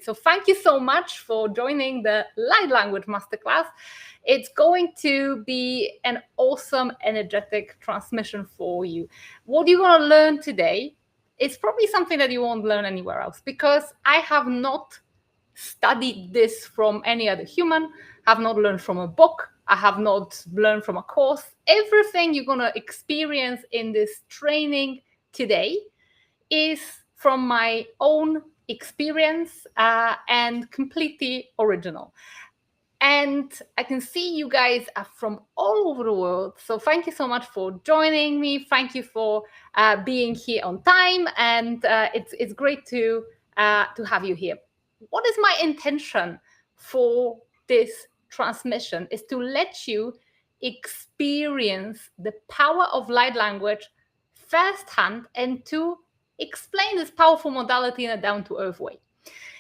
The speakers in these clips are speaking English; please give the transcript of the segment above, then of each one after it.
So thank you so much for joining the Light Language Masterclass. It's going to be an awesome energetic transmission for you. What you're going to learn today is probably something that you won't learn anywhere else, because I have not studied this from any other human, have not learned from a book, I have not learned from a course. Everything you're going to experience in this training today is from my own experience and completely original. And I can see you guys are from all over the world. So thank you so much for joining me. Thank you for being here on time. And it's great to have you here. What is my intention for this transmission is to let you experience the power of light language firsthand and to explain this powerful modality in a down-to-earth way.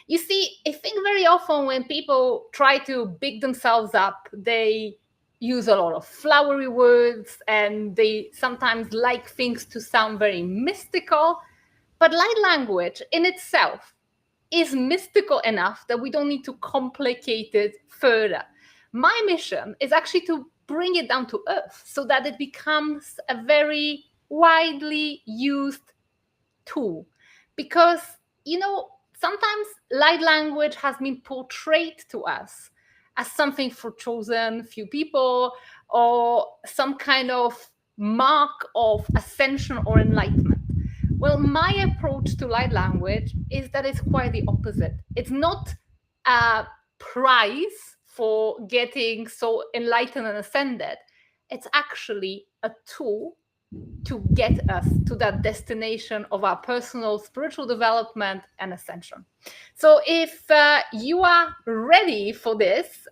You see, I think very often when people try to big themselves up, they use a lot of flowery words and they sometimes like things to sound very mystical. But light language in itself is mystical enough that we don't need to complicate it further. My mission is actually to bring it down to earth so that it becomes a very widely used tool. Because, sometimes light language has been portrayed to us as something for chosen few people or some kind of mark of ascension or enlightenment. Well, my approach to light language is that it's quite the opposite. It's not a prize for getting so enlightened and ascended. It's actually a tool to get us to that destination of our personal spiritual development and ascension. So if you are ready for this,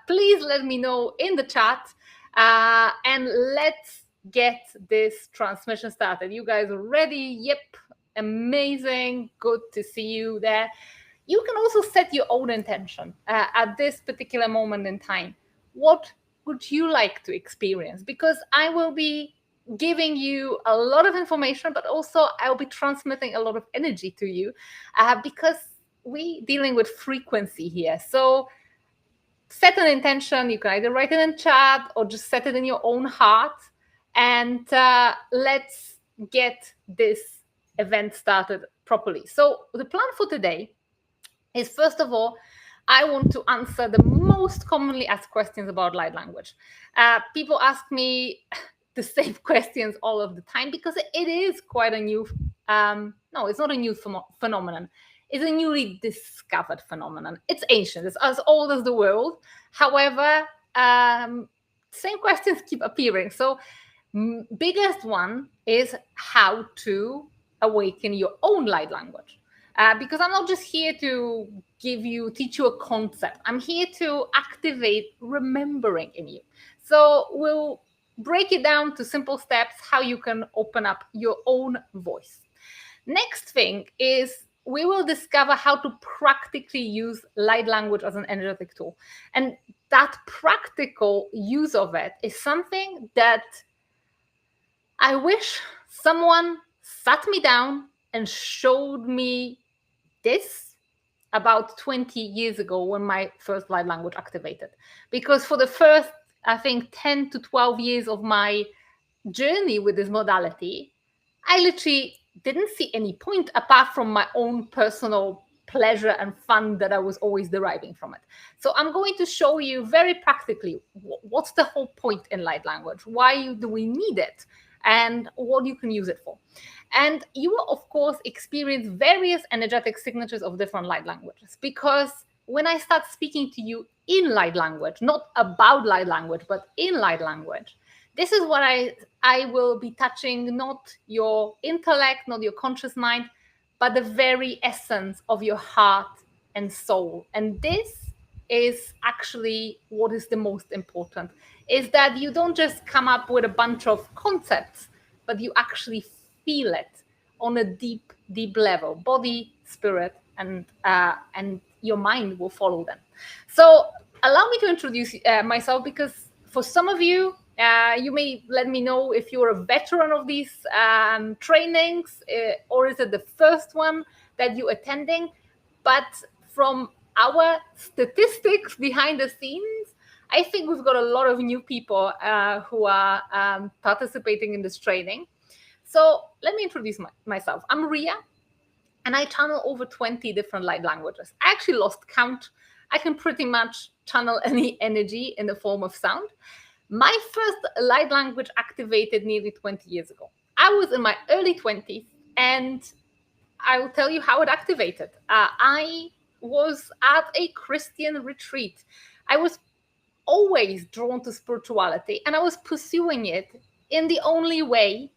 please let me know in the chat and let's get this transmission started. You guys are ready? Yep, amazing. Good to see you there. You can also set your own intention at this particular moment in time. What would you like to experience? Because I will be giving you a lot of information, but also I'll be transmitting a lot of energy to you because we're dealing with frequency here. So set an intention. You can either write it in chat or just set it in your own heart. And let's get this event started properly. So the plan for today is, first of all, I want to answer the most commonly asked questions about light language. People ask me the same questions all of the time because it is quite a new, no, it's not a new phenomenon. It's a newly discovered phenomenon. It's ancient. It's as old as the world. However, same questions keep appearing. So biggest one is how to awaken your own light language. Because I'm not just here to teach you a concept. I'm here to activate remembering in you. So we'll break it down to simple steps, how you can open up your own voice. Next thing is we will discover how to practically use light language as an energetic tool. And that practical use of it is something that I wish someone sat me down and showed me this about 20 years ago when my first light language activated. Because for the first, I think, 10 to 12 years of my journey with this modality, I literally didn't see any point apart from my own personal pleasure and fun that I was always deriving from it. So I'm going to show you very practically what's the whole point in light language, why do we need it, and what you can use it for. And you will, of course, experience various energetic signatures of different light languages, because when I start speaking to you in light language, not about light language, but in light language, this is what I will be touching, not your intellect, not your conscious mind, but the very essence of your heart and soul. And this is actually what is the most important, is that you don't just come up with a bunch of concepts, but you actually feel it on a deep, deep level, body, spirit, and your mind will follow them. So allow me to introduce myself, because for some of you, you may let me know if you're a veteran of these trainings, or is it the first one that you're attending. But from our statistics behind the scenes, I think we've got a lot of new people who are participating in this training. So let me introduce myself. I'm Ria, and I channel over 20 different light languages. I actually lost count. I can pretty much channel any energy in the form of sound. My first light language activated nearly 20 years ago. I was in my early 20s, and I will tell you how it activated. I was at a Christian retreat. I was always drawn to spirituality, and I was pursuing it in the only way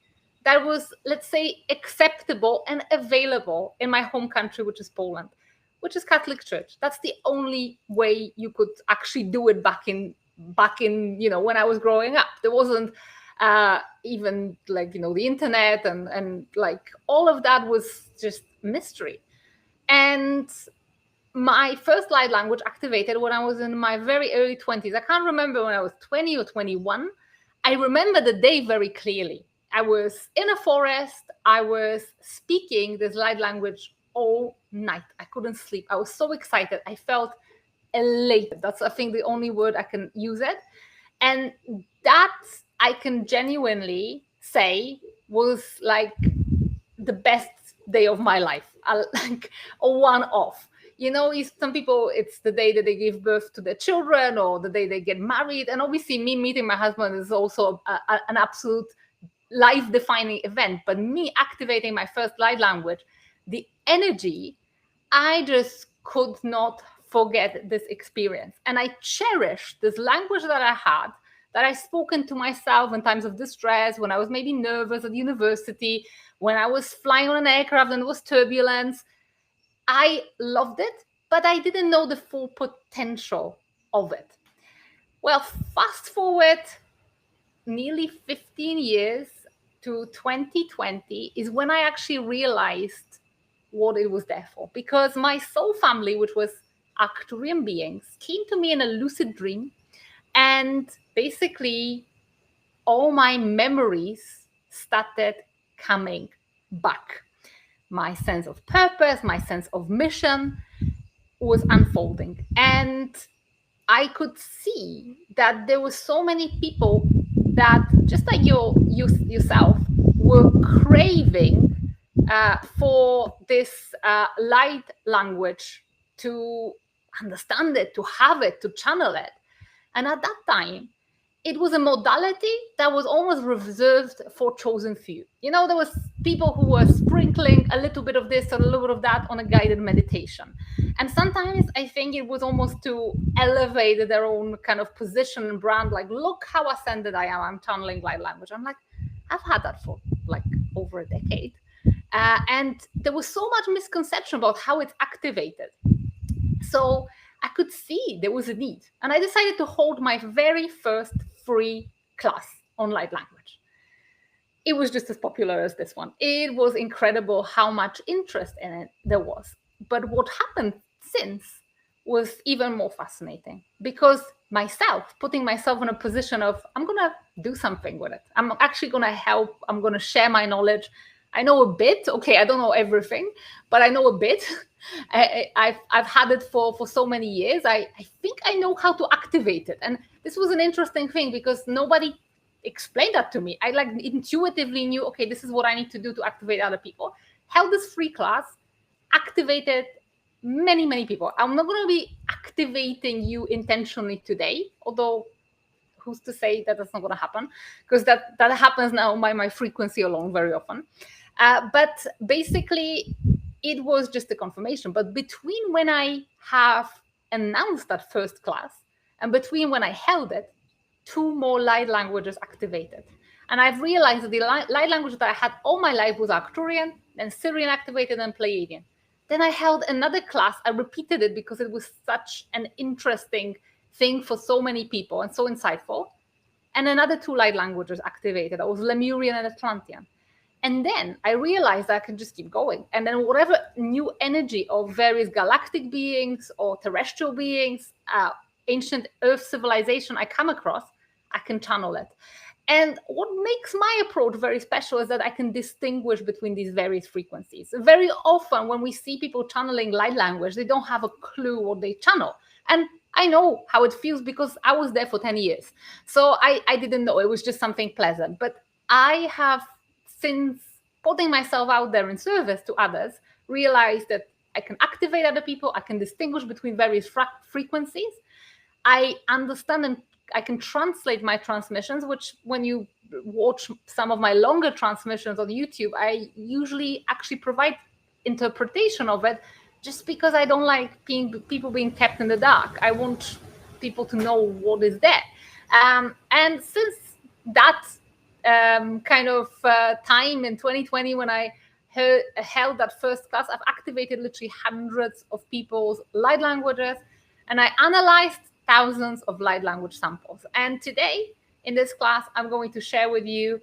that was, let's say, acceptable and available in my home country, which is Poland, which is Catholic Church. That's the only way you could actually do it back in when I was growing up. There wasn't even the internet and like all of that was just mystery. And my first light language activated when I was in my very early 20s. I can't remember when I was 20 or 21. I remember the day very clearly. I was in a forest. I was speaking this light language all night. I couldn't sleep. I was so excited. I felt elated. That's, I think, the only word I can use it. And that, I can genuinely say, was like the best day of my life. Like a one-off. Some people, it's the day that they give birth to their children or the day they get married. And obviously me meeting my husband is also an absolute life-defining event. But me activating my first light language, the energy, I just could not forget this experience. And I cherished this language that I had, that I spoken to myself in times of distress, when I was maybe nervous at university, when I was flying on an aircraft and there was turbulence. I loved it, but I didn't know the full potential of it. Well, fast forward nearly 15 years to 2020 is when I actually realized what it was there for. Because my soul family, which was Arcturian beings, came to me in a lucid dream, and basically all my memories started coming back. My sense of purpose, my sense of mission was unfolding. And I could see that there were so many people that, just like yourself, were craving for this light language, to understand it, to have it, to channel it. And at that time, it was a modality that was almost reserved for chosen few. There was people who were sprinkling a little bit of this or a little bit of that on a guided meditation. And sometimes I think it was almost to elevate their own kind of position and brand. Like, look how ascended I am. I'm channeling light language. I'm like, I've had that for like over a decade. And there was so much misconception about how it's activated. So I could see there was a need. And I decided to hold my very first free class on light language. It was just as popular as this one. It was incredible how much interest in it there was. But what happened since was even more fascinating, because putting myself in a position of, I'm going to do something with it. I'm actually going to help. I'm going to share my knowledge. I know a bit. Okay, I don't know everything, but I know a bit. I've had it for so many years. I think I know how to activate it. And this was an interesting thing, because nobody explained that to me. I intuitively knew, okay, this is what I need to do to activate other people. Held this free class, activated many, many people. I'm not going to be activating you intentionally today, although who's to say that that's not going to happen, because that happens now by my frequency alone very often. But basically, it was just a confirmation. But between when I have announced that first class and between when I held it, 2 more light languages activated. And I've realized that the light language that I had all my life was Arcturian, then Syrian activated, and Pleiadian. Then I held another class. I repeated it because it was such an interesting thing for so many people and so insightful. And another 2 light languages activated. That was Lemurian and Atlantean. And then I realized I can just keep going. And then whatever new energy of various galactic beings or terrestrial beings, ancient Earth civilization I come across, I can channel it. And what makes my approach very special is that I can distinguish between these various frequencies. Very often, when we see people channeling light language, they don't have a clue what they channel. And I know how it feels because I was there for 10 years. So I didn't know. It was just something pleasant. But I have, since putting myself out there in service to others, realized that I can activate other people. I can distinguish between various frequencies. I understand and I can translate my transmissions, which when you watch some of my longer transmissions on YouTube, I usually actually provide interpretation of it just because I don't like people being kept in the dark. I want people to know what is there. And since that kind of time in 2020 when I held that first class, I've activated literally hundreds of people's light languages, and I analyzed thousands of light language samples. And today, in this class, I'm going to share with you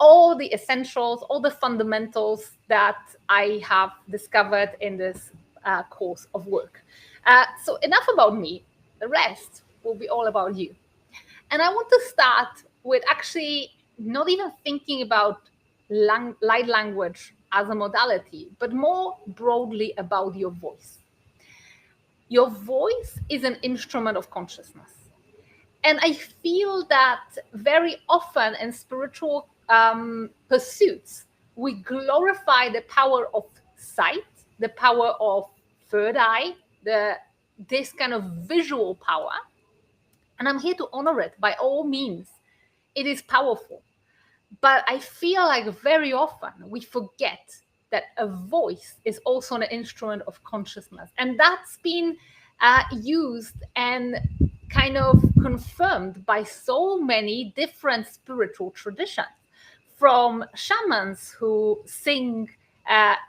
all the essentials, all the fundamentals that I have discovered in this course of work. So enough about me. The rest will be all about you. And I want to start with actually not even thinking about light language as a modality, but more broadly about your voice. Your voice is an instrument of consciousness. And I feel that very often in spiritual pursuits, we glorify the power of sight, the power of third eye, this kind of visual power. And I'm here to honor it by all means. It is powerful. But I feel like very often we forget that a voice is also an instrument of consciousness. And that's been used and kind of confirmed by so many different spiritual traditions, from shamans who sing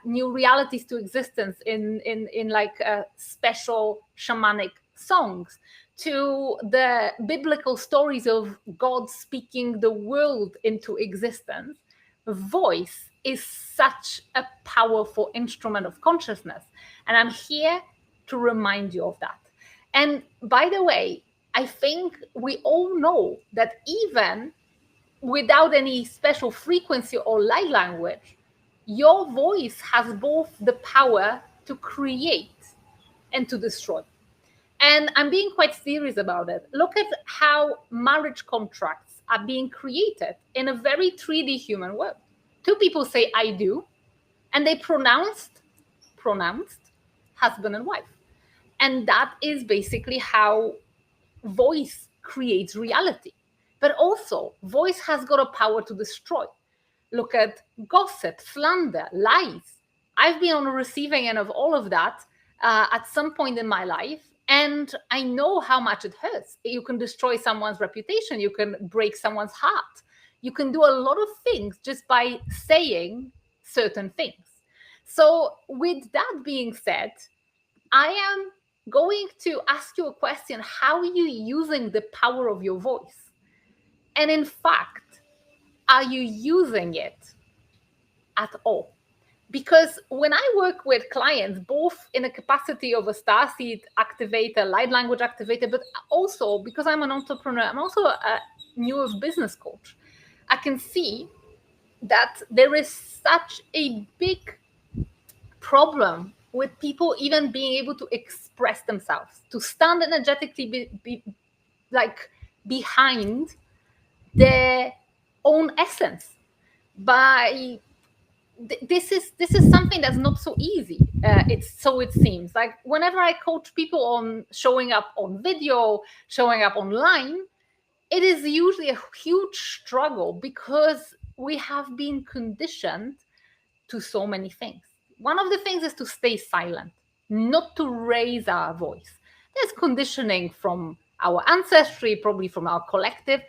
new realities to existence in like special shamanic songs, to the biblical stories of God speaking the world into existence. Voice is such a powerful instrument of consciousness. And I'm here to remind you of that. And by the way, I think we all know that even without any special frequency or light language, your voice has both the power to create and to destroy. And I'm being quite serious about it. Look at how marriage contracts are being created in a very 3D human world. Two people say, I do, and they pronounced husband and wife. And that is basically how voice creates reality. But also, voice has got a power to destroy. Look at gossip, slander, lies. I've been on the receiving end of all of that at some point in my life. And I know how much it hurts. You can destroy someone's reputation. You can break someone's heart. You can do a lot of things just by saying certain things. So with that being said, I am going to ask you a question. How are you using the power of your voice? And in fact, are you using it at all? Because when I work with clients, both in the capacity of a starseed activator, light language activator, but also because I'm an entrepreneur, I'm also a new business coach. I can see that there is such a big problem with people even being able to express themselves, to stand energetically like behind their own essence. This is something that's not so easy. It seems like whenever I coach people on showing up on video, showing up online, it is usually a huge struggle because we have been conditioned to so many things. One of the things is to stay silent, not to raise our voice. There's conditioning from our ancestry, probably from our collective,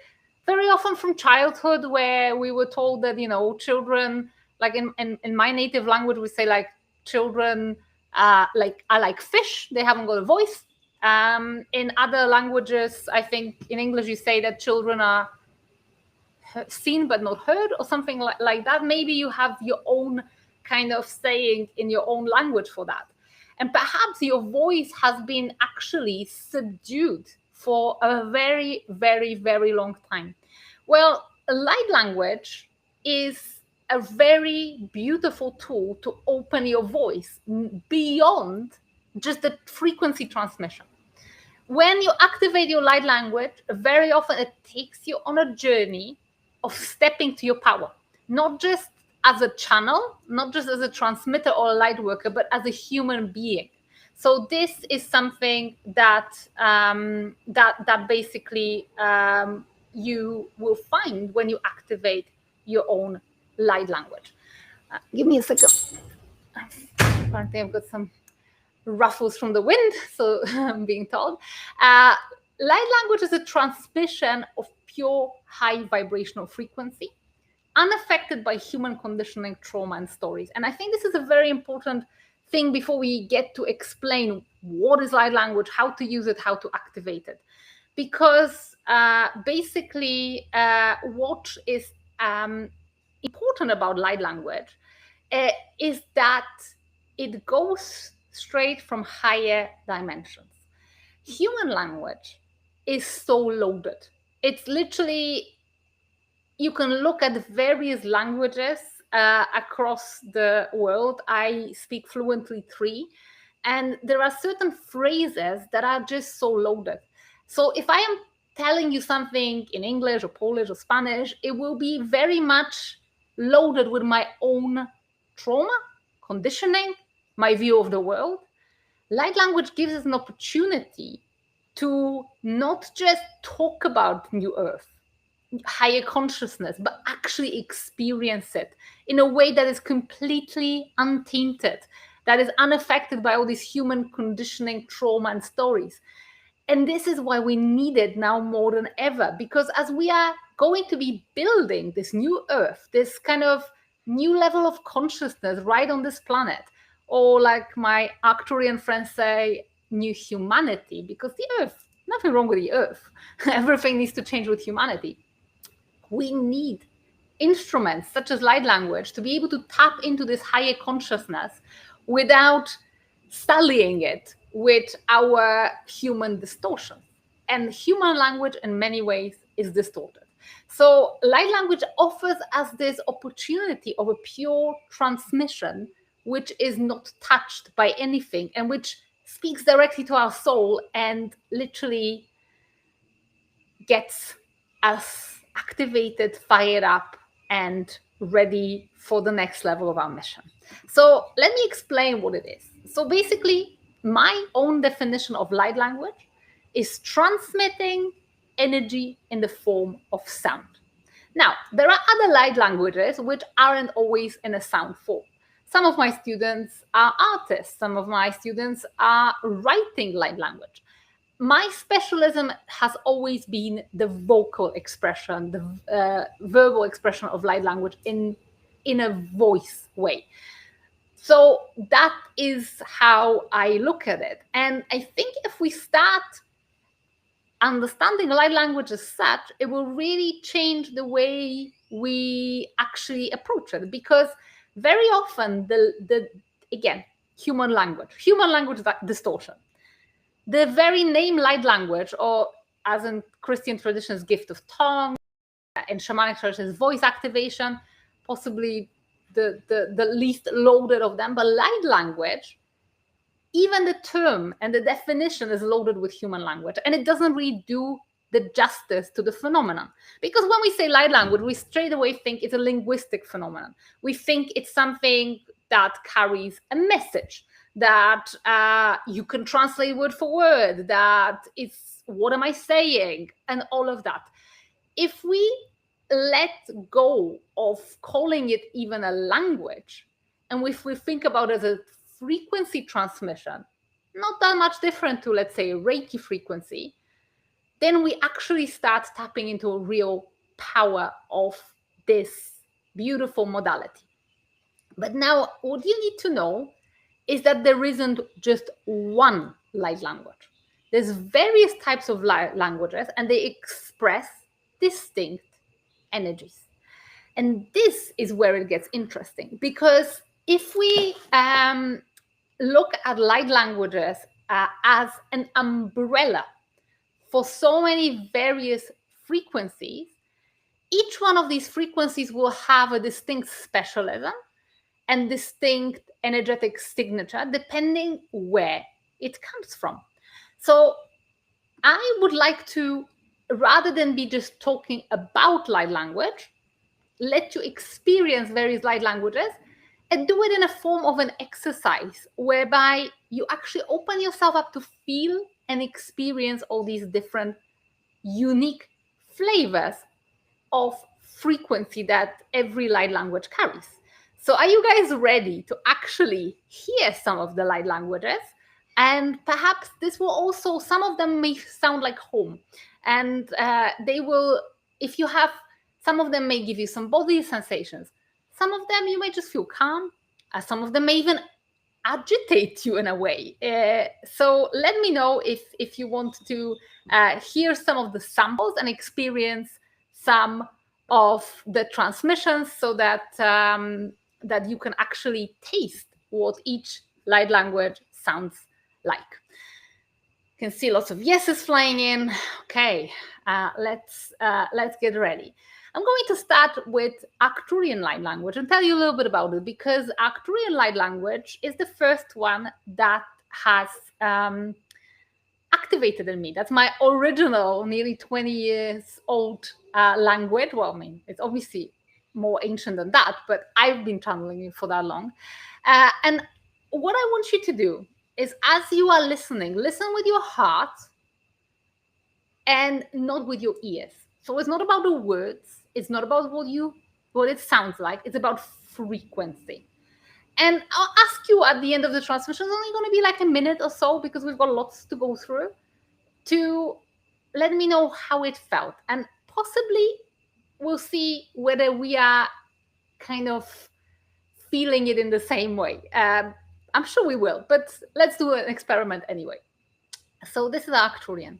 very often from childhood, where we were told that, children, like in my native language, we say like children are like fish. They haven't got a voice. In other languages, I think in English, you say that children are seen but not heard, or something like that. Maybe you have your own kind of saying in your own language for that. And perhaps your voice has been actually subdued for a very, very, very long time. Well, light language is a very beautiful tool to open your voice beyond just the frequency transmission. When you activate your light language, very often it takes you on a journey of stepping to your power, not just as a channel, not just as a transmitter or a light worker, but as a human being. So this is something that basically you will find when you activate your own light language. Give me a second. Apparently, I've got some ruffles from the wind, so I'm being told. Light language is a transmission of pure high vibrational frequency, unaffected by human conditioning, trauma, and stories. And I think this is a very important thing before we get to explain what is light language, how to use it, how to activate it. Because basically, what is important about light language is that it goes straight from higher dimensions. Human language is so loaded. It's literally, you can look at various languages across the world. I speak fluently 3, and there are certain phrases that are just so loaded. So if I am telling you something in English or Polish or Spanish, it will be very much loaded with my own trauma, conditioning, my view of the world. Light language gives us an opportunity to not just talk about New Earth, higher consciousness, but actually experience it in a way that is completely untainted, that is unaffected by all these human conditioning, trauma, and stories. And this is why we need it now more than ever, because as we are going to be building this new Earth, this kind of new level of consciousness right on this planet, or like my Arcturian friends say, new humanity, because the Earth, nothing wrong with the Earth. Everything needs to change with humanity. We need instruments such as light language to be able to tap into this higher consciousness without sullying it with our human distortion. And human language in many ways is distorted. So light language offers us this opportunity of a pure transmission, which is not touched by anything and which speaks directly to our soul and literally gets us activated, fired up, and ready for the next level of our mission. So let me explain what it is. So basically, my own definition of light language is transmitting energy in the form of sound. Now, there are other light languages which aren't always in a sound form. Some of my students are artists. Some of my students are writing light language. My specialism has always been the vocal expression, the verbal expression of light language in a voice way. So that is how I look at it. And I think if we start understanding light language as such, it will really change the way we actually approach it. Because very often, again, human language is that distortion. The very name light language, or as in Christian traditions, gift of tongue, in shamanic traditions, voice activation, possibly the least loaded of them. But light language, even the term and the definition is loaded with human language, and it doesn't really do the justice to the phenomenon. Because when we say light language, we straight away think it's a linguistic phenomenon. We think it's something that carries a message, that you can translate word for word, that it's what am I saying, and all of that. If we let go of calling it even a language, and if we think about it as a frequency transmission, not that much different to, let's say, Reiki frequency, then we actually start tapping into a real power of this beautiful modality. But now what you need to know is that there isn't just one light language. There's various types of light languages, and they express distinct energies. And this is where it gets interesting, because if we look at light languages as an umbrella for so many various frequencies, each one of these frequencies will have a distinct specialism and distinct energetic signature depending where it comes from. So I would like to, rather than be just talking about light language, let you experience various light languages and do it in a form of an exercise whereby you actually open yourself up to feel and experience all these different unique flavors of frequency that every light language carries. So are you guys ready to actually hear some of the light languages? And perhaps this will also, some of them may sound like home. And they will, if you have, some of them may give you some body sensations. Some of them you may just feel calm. Some of them may even agitate you in a way. So let me know if you want to hear some of the samples and experience some of the transmissions, so that that you can actually taste what each light language sounds like. You can see lots of yeses flying in. Okay, let's get ready. I'm going to start with Arcturian light language and tell you a little bit about it, because Arcturian light language is the first one that has activated in me. That's my original, nearly 20 years old language. Well, I mean, it's obviously more ancient than that, but I've been channeling it for that long. And what I want you to do is, as you are listening, listen with your heart and not with your ears. So it's not about the words. It's not about what it sounds like. It's about frequency. And I'll ask you at the end of the transmission, it's only going to be like a minute or so, because we've got lots to go through, to let me know how it felt. And possibly we'll see whether we are kind of feeling it in the same way. I'm sure we will, but let's do an experiment anyway. So this is Arcturian.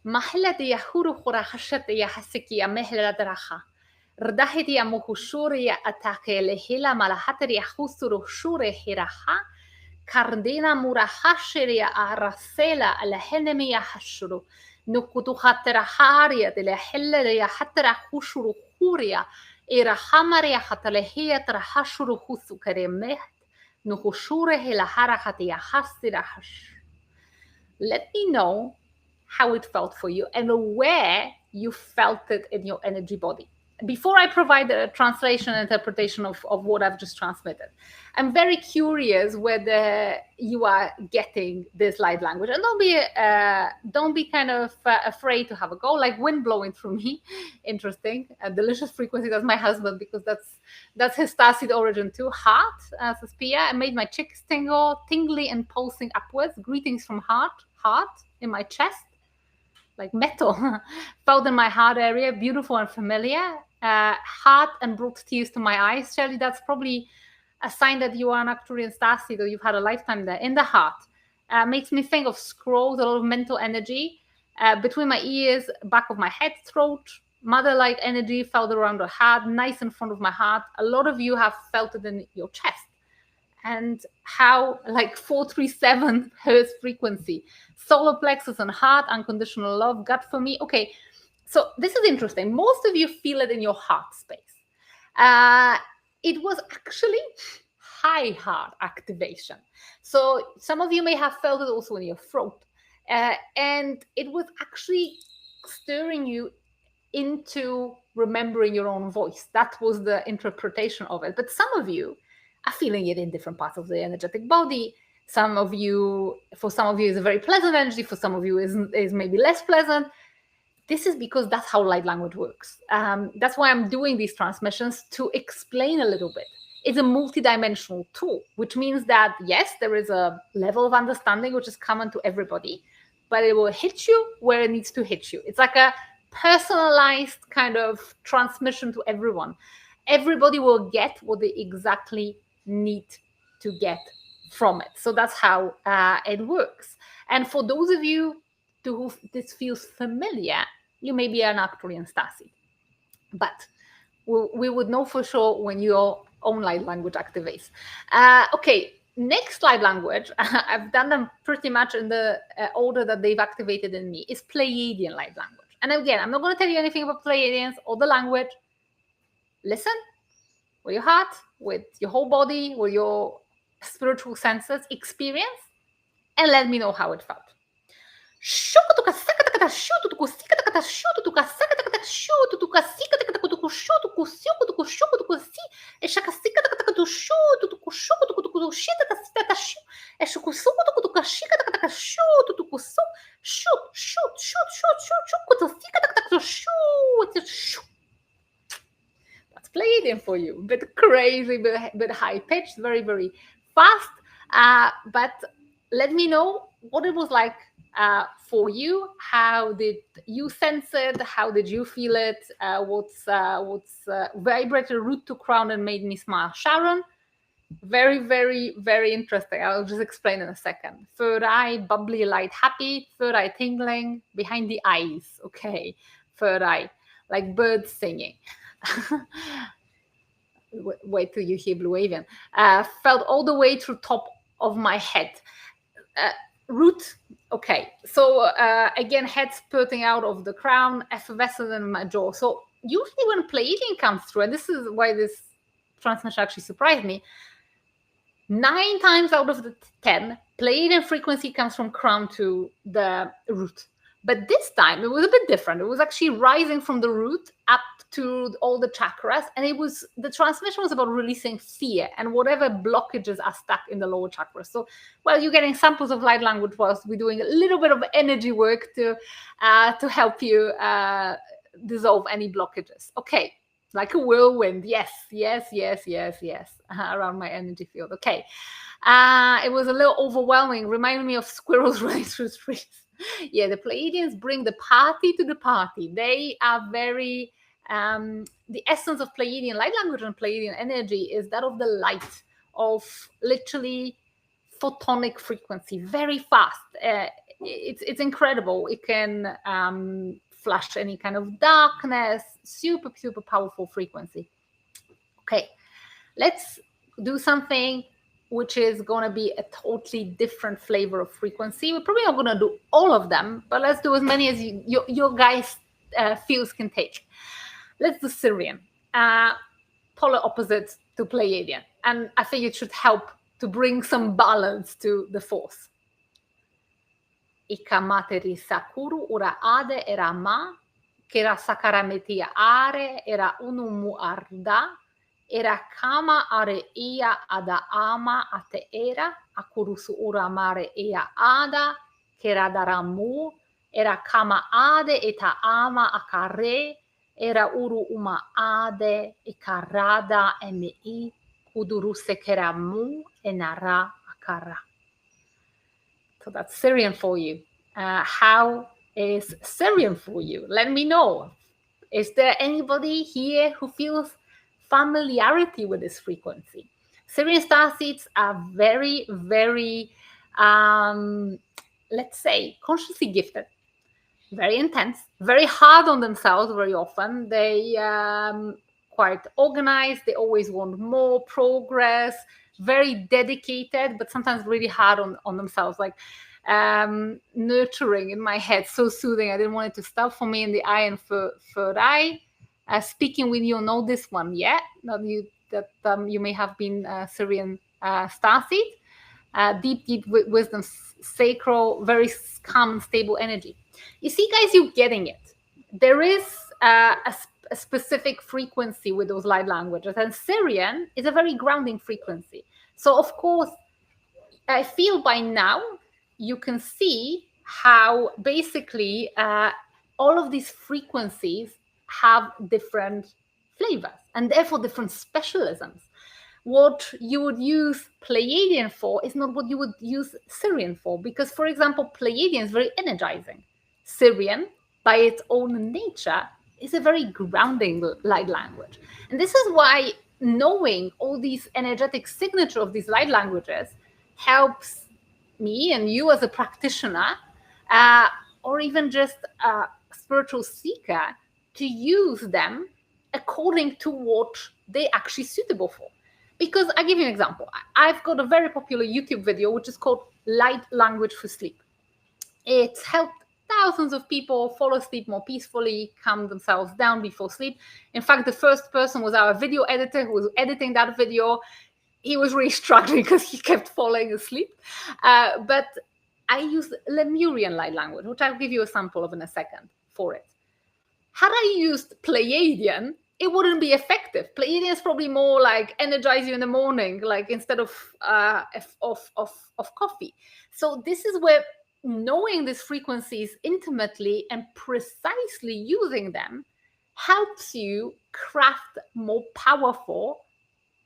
Mahletia huru hora hashatia hasikia mehla draha. Rdahitia muhushuria atake lehila malahateria husuru shure hiraha. Kardina murahashiria arasela lehenemia hashuru. Nukutuhatera haria de leheleria hatera hushuru huria. Irahamaria hatalehia trahashuru husukere meht. Nuhushure hilahara hatia hastira hash. Let me know how it felt for you and where you felt it in your energy body. Before I provide a translation and interpretation of what I've just transmitted, I'm very curious whether you are getting this light language. And don't be kind of afraid to have a go. Like wind blowing through me, interesting. A delicious frequency. That's my husband, because that's his starseed origin too. Heart, says Pia. I made my cheeks tingle, tingly and pulsing upwards. Greetings from heart in my chest. Like metal, felt in my heart area, beautiful and familiar. Heart and brought tears to my eyes. Shelley, that's probably a sign that you are an Arcturian starseed, or you've had a lifetime there. In the heart, makes me think of scrolls, a lot of mental energy between my ears, back of my head, throat. Mother-like energy felt around the heart, nice in front of my heart. A lot of you have felt it in your chest. And how, like 437 hertz frequency, solar plexus and heart, unconditional love, gut for me. Okay, so this is interesting. Most of you feel it in your heart space. It was actually high heart activation. So some of you may have felt it also in your throat. And it was actually stirring you into remembering your own voice. That was the interpretation of it. But some of you are feeling it in different parts of the energetic body. For some of you, is a very pleasant energy. For some of you, is maybe less pleasant. This is because that's how light language works. That's why I'm doing these transmissions, to explain a little bit. It's a multidimensional tool, which means that, yes, there is a level of understanding which is common to everybody, but it will hit you where it needs to hit you. It's like a personalized kind of transmission to everyone. Everybody will get what they exactly need to get from it. So that's how it works. And for those of you to whom this feels familiar, you may be an Arcturian starseed. But we would know for sure when your own light language activates. Okay, next light language, I've done them pretty much in the order that they've activated in me, is Pleiadian light language. And again, I'm not going to tell you anything about Pleiadians or the language. listen with your heart, with your whole body, with your spiritual senses, experience, and let me know how it felt. That's Pleiadian for you. A bit crazy, bit high pitched, very, very fast. But let me know what it was like for you. How did you sense it? How did you feel it? What's vibrated root to crown and made me smile? Sharon, very, very, very interesting. I'll just explain in a second. Third eye, bubbly, light, happy. Third eye, tingling behind the eyes. Okay. Third eye, like birds singing. Wait till you hear Blue Avian. Felt all the way through top of my head. Root. Okay. So again, head spurting out of the crown, effervescent in my jaw. So usually when Pleiadian comes through, and this is why this transmission actually surprised me, 9 times out of the 10, Pleiadian frequency comes from crown to the root. But this time it was a bit different. It was actually rising from the root up to all the chakras, and the transmission was about releasing fear and whatever blockages are stuck in the lower chakras. So, well, you're getting samples of light language whilst we're doing a little bit of energy work to help you dissolve any blockages. Okay, like a whirlwind. Yes, around my energy field. Okay, it was a little overwhelming. Reminded me of squirrels running through trees. Yeah, the Pleiadians bring the party to the party. They are very, the essence of Pleiadian light language and Pleiadian energy is that of the light, of literally photonic frequency, very fast. It's incredible. It can flash any kind of darkness, super, super powerful frequency. Okay, let's do something which is going to be a totally different flavor of frequency. We're probably not going to do all of them, but let's do as many as your guys' feels can take. Let's do Syrian, polar opposite to Pleiadian. And I think it should help to bring some balance to the force. Ikamateri sakuru ura ade era ma, kera sakarametia are era unumu arda, era kama are ia ada ama ate era, akurusu ura mare ia ada, kera daramu, era kama ade eta ama akare, era uru uma ade ikarada emi kuduruse keramu enara akara. So that's Syrian for you. How is Syrian for you? Let me know. Is there anybody here who feels familiarity with this frequency? Syrian starseeds are very, very, let's say, consciously gifted, very intense, very hard on themselves very often. They quite organized. They always want more progress, very dedicated, but sometimes really hard on themselves, like nurturing in my head, so soothing. I didn't want it to stop for me in the eye and third eye. Speaking with you, know this one, yeah? Not you, that you may have been Syrian starseed. Deep wisdom, sacral, very calm and stable energy. You see, guys, you're getting it. There is a specific frequency with those light languages, and Syrian is a very grounding frequency. So, of course, I feel by now you can see how basically all of these frequencies have different flavors and therefore different specialisms. What you would use Pleiadian for is not what you would use Syrian for, because, for example, Pleiadian is very energizing. Syrian, by its own nature, is a very grounding light language. And this is why knowing all these energetic signature of these light languages helps me and you as a practitioner, or even just a spiritual seeker, to use them according to what they're actually suitable for. Because I'll give you an example. I've got a very popular YouTube video which is called Light Language for Sleep. It's helped thousands of people fall asleep more peacefully, calm themselves down before sleep. In fact, the first person was our video editor who was editing that video. He was really struggling because he kept falling asleep. But I used Lemurian light language, which I'll give you a sample of in a second for it. Had I used Pleiadian, it wouldn't be effective. Pleiadian is probably more like energize you in the morning, like instead of coffee. So this is where knowing these frequencies intimately and precisely using them helps you craft more powerful,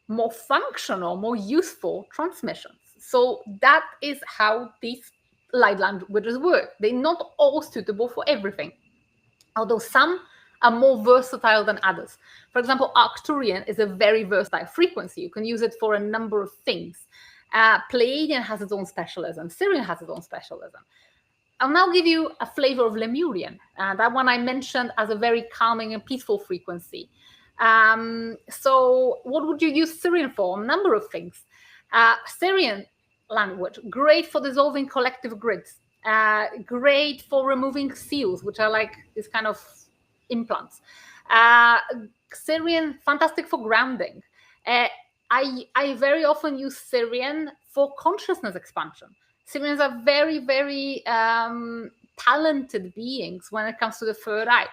more functional, more useful transmissions. So that is how these light languages work. They're not all suitable for everything, although some are more versatile than others. For example, Arcturian is a very versatile frequency. You can use it for a number of things. Pleiadian has its own specialism. Syrian has its own specialism. I'll now give you a flavor of Lemurian. That one I mentioned as a very calming and peaceful frequency. So what would you use Syrian for? A number of things. Syrian language, great for dissolving collective grids. Great for removing seals, which are like this kind of implants. Syrian, fantastic for grounding. I very often use Syrian for consciousness expansion. Syrians are very, very talented beings when it comes to the third eye.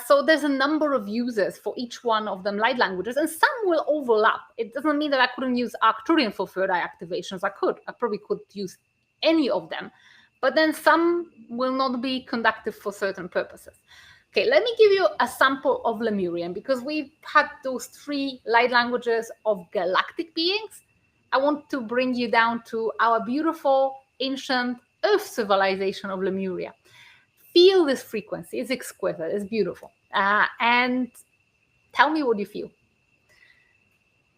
So there's a number of uses for each one of them light languages, and some will overlap. It doesn't mean that I couldn't use Arcturian for third eye activations. I probably could use any of them, but then some will not be conductive for certain purposes. Okay, let me give you a sample of Lemurian, because we've had those 3 light languages of galactic beings. I want to bring you down to our beautiful ancient Earth civilization of Lemuria. Feel this frequency. It's exquisite. It's beautiful. And tell me what you feel.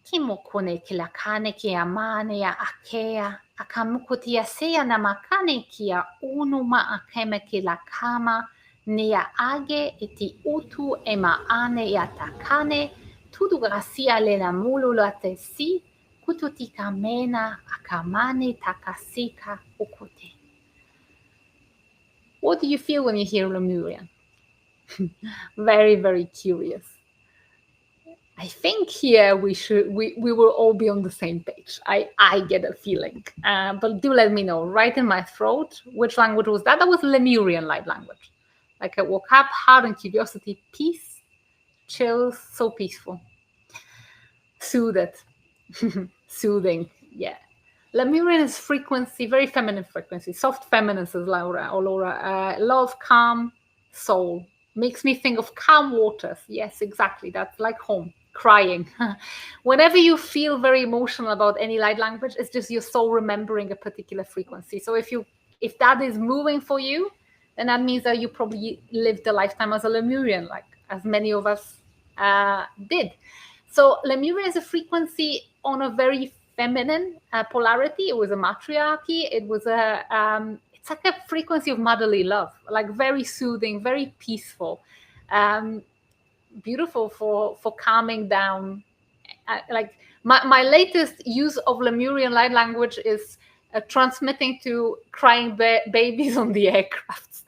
Kimokone kilakane kia manea akea akamukutia sea namakane kia unuma akeme kilakama nea age eti utu ema ane yatakane tudu gracia lena mulu late si kututika mena akamane takasika ukute. What do you feel when you hear Lemurian? Very, very curious. I think here we will all be on the same page. I get a feeling, but do let me know right in my throat which language was that. That was Lemurian light language. Like I woke up, heart and curiosity, peace, chills, so peaceful, soothed, soothing. Yeah, Lemurian is frequency, very feminine frequency, soft feminine, says Laura. Love, calm, soul. Makes me think of calm waters. Yes, exactly. That's like home. Crying. Whenever you feel very emotional about any light language, it's just your soul remembering a particular frequency. So if that is moving for you, then that means that you probably lived a lifetime as a Lemurian, like as many of us did. So Lemurian is a frequency on a very feminine polarity. It was a matriarchy. It was it's like a frequency of motherly love, like very soothing, very peaceful, beautiful for calming down. Like my latest use of Lemurian light language is transmitting to crying babies on the aircrafts.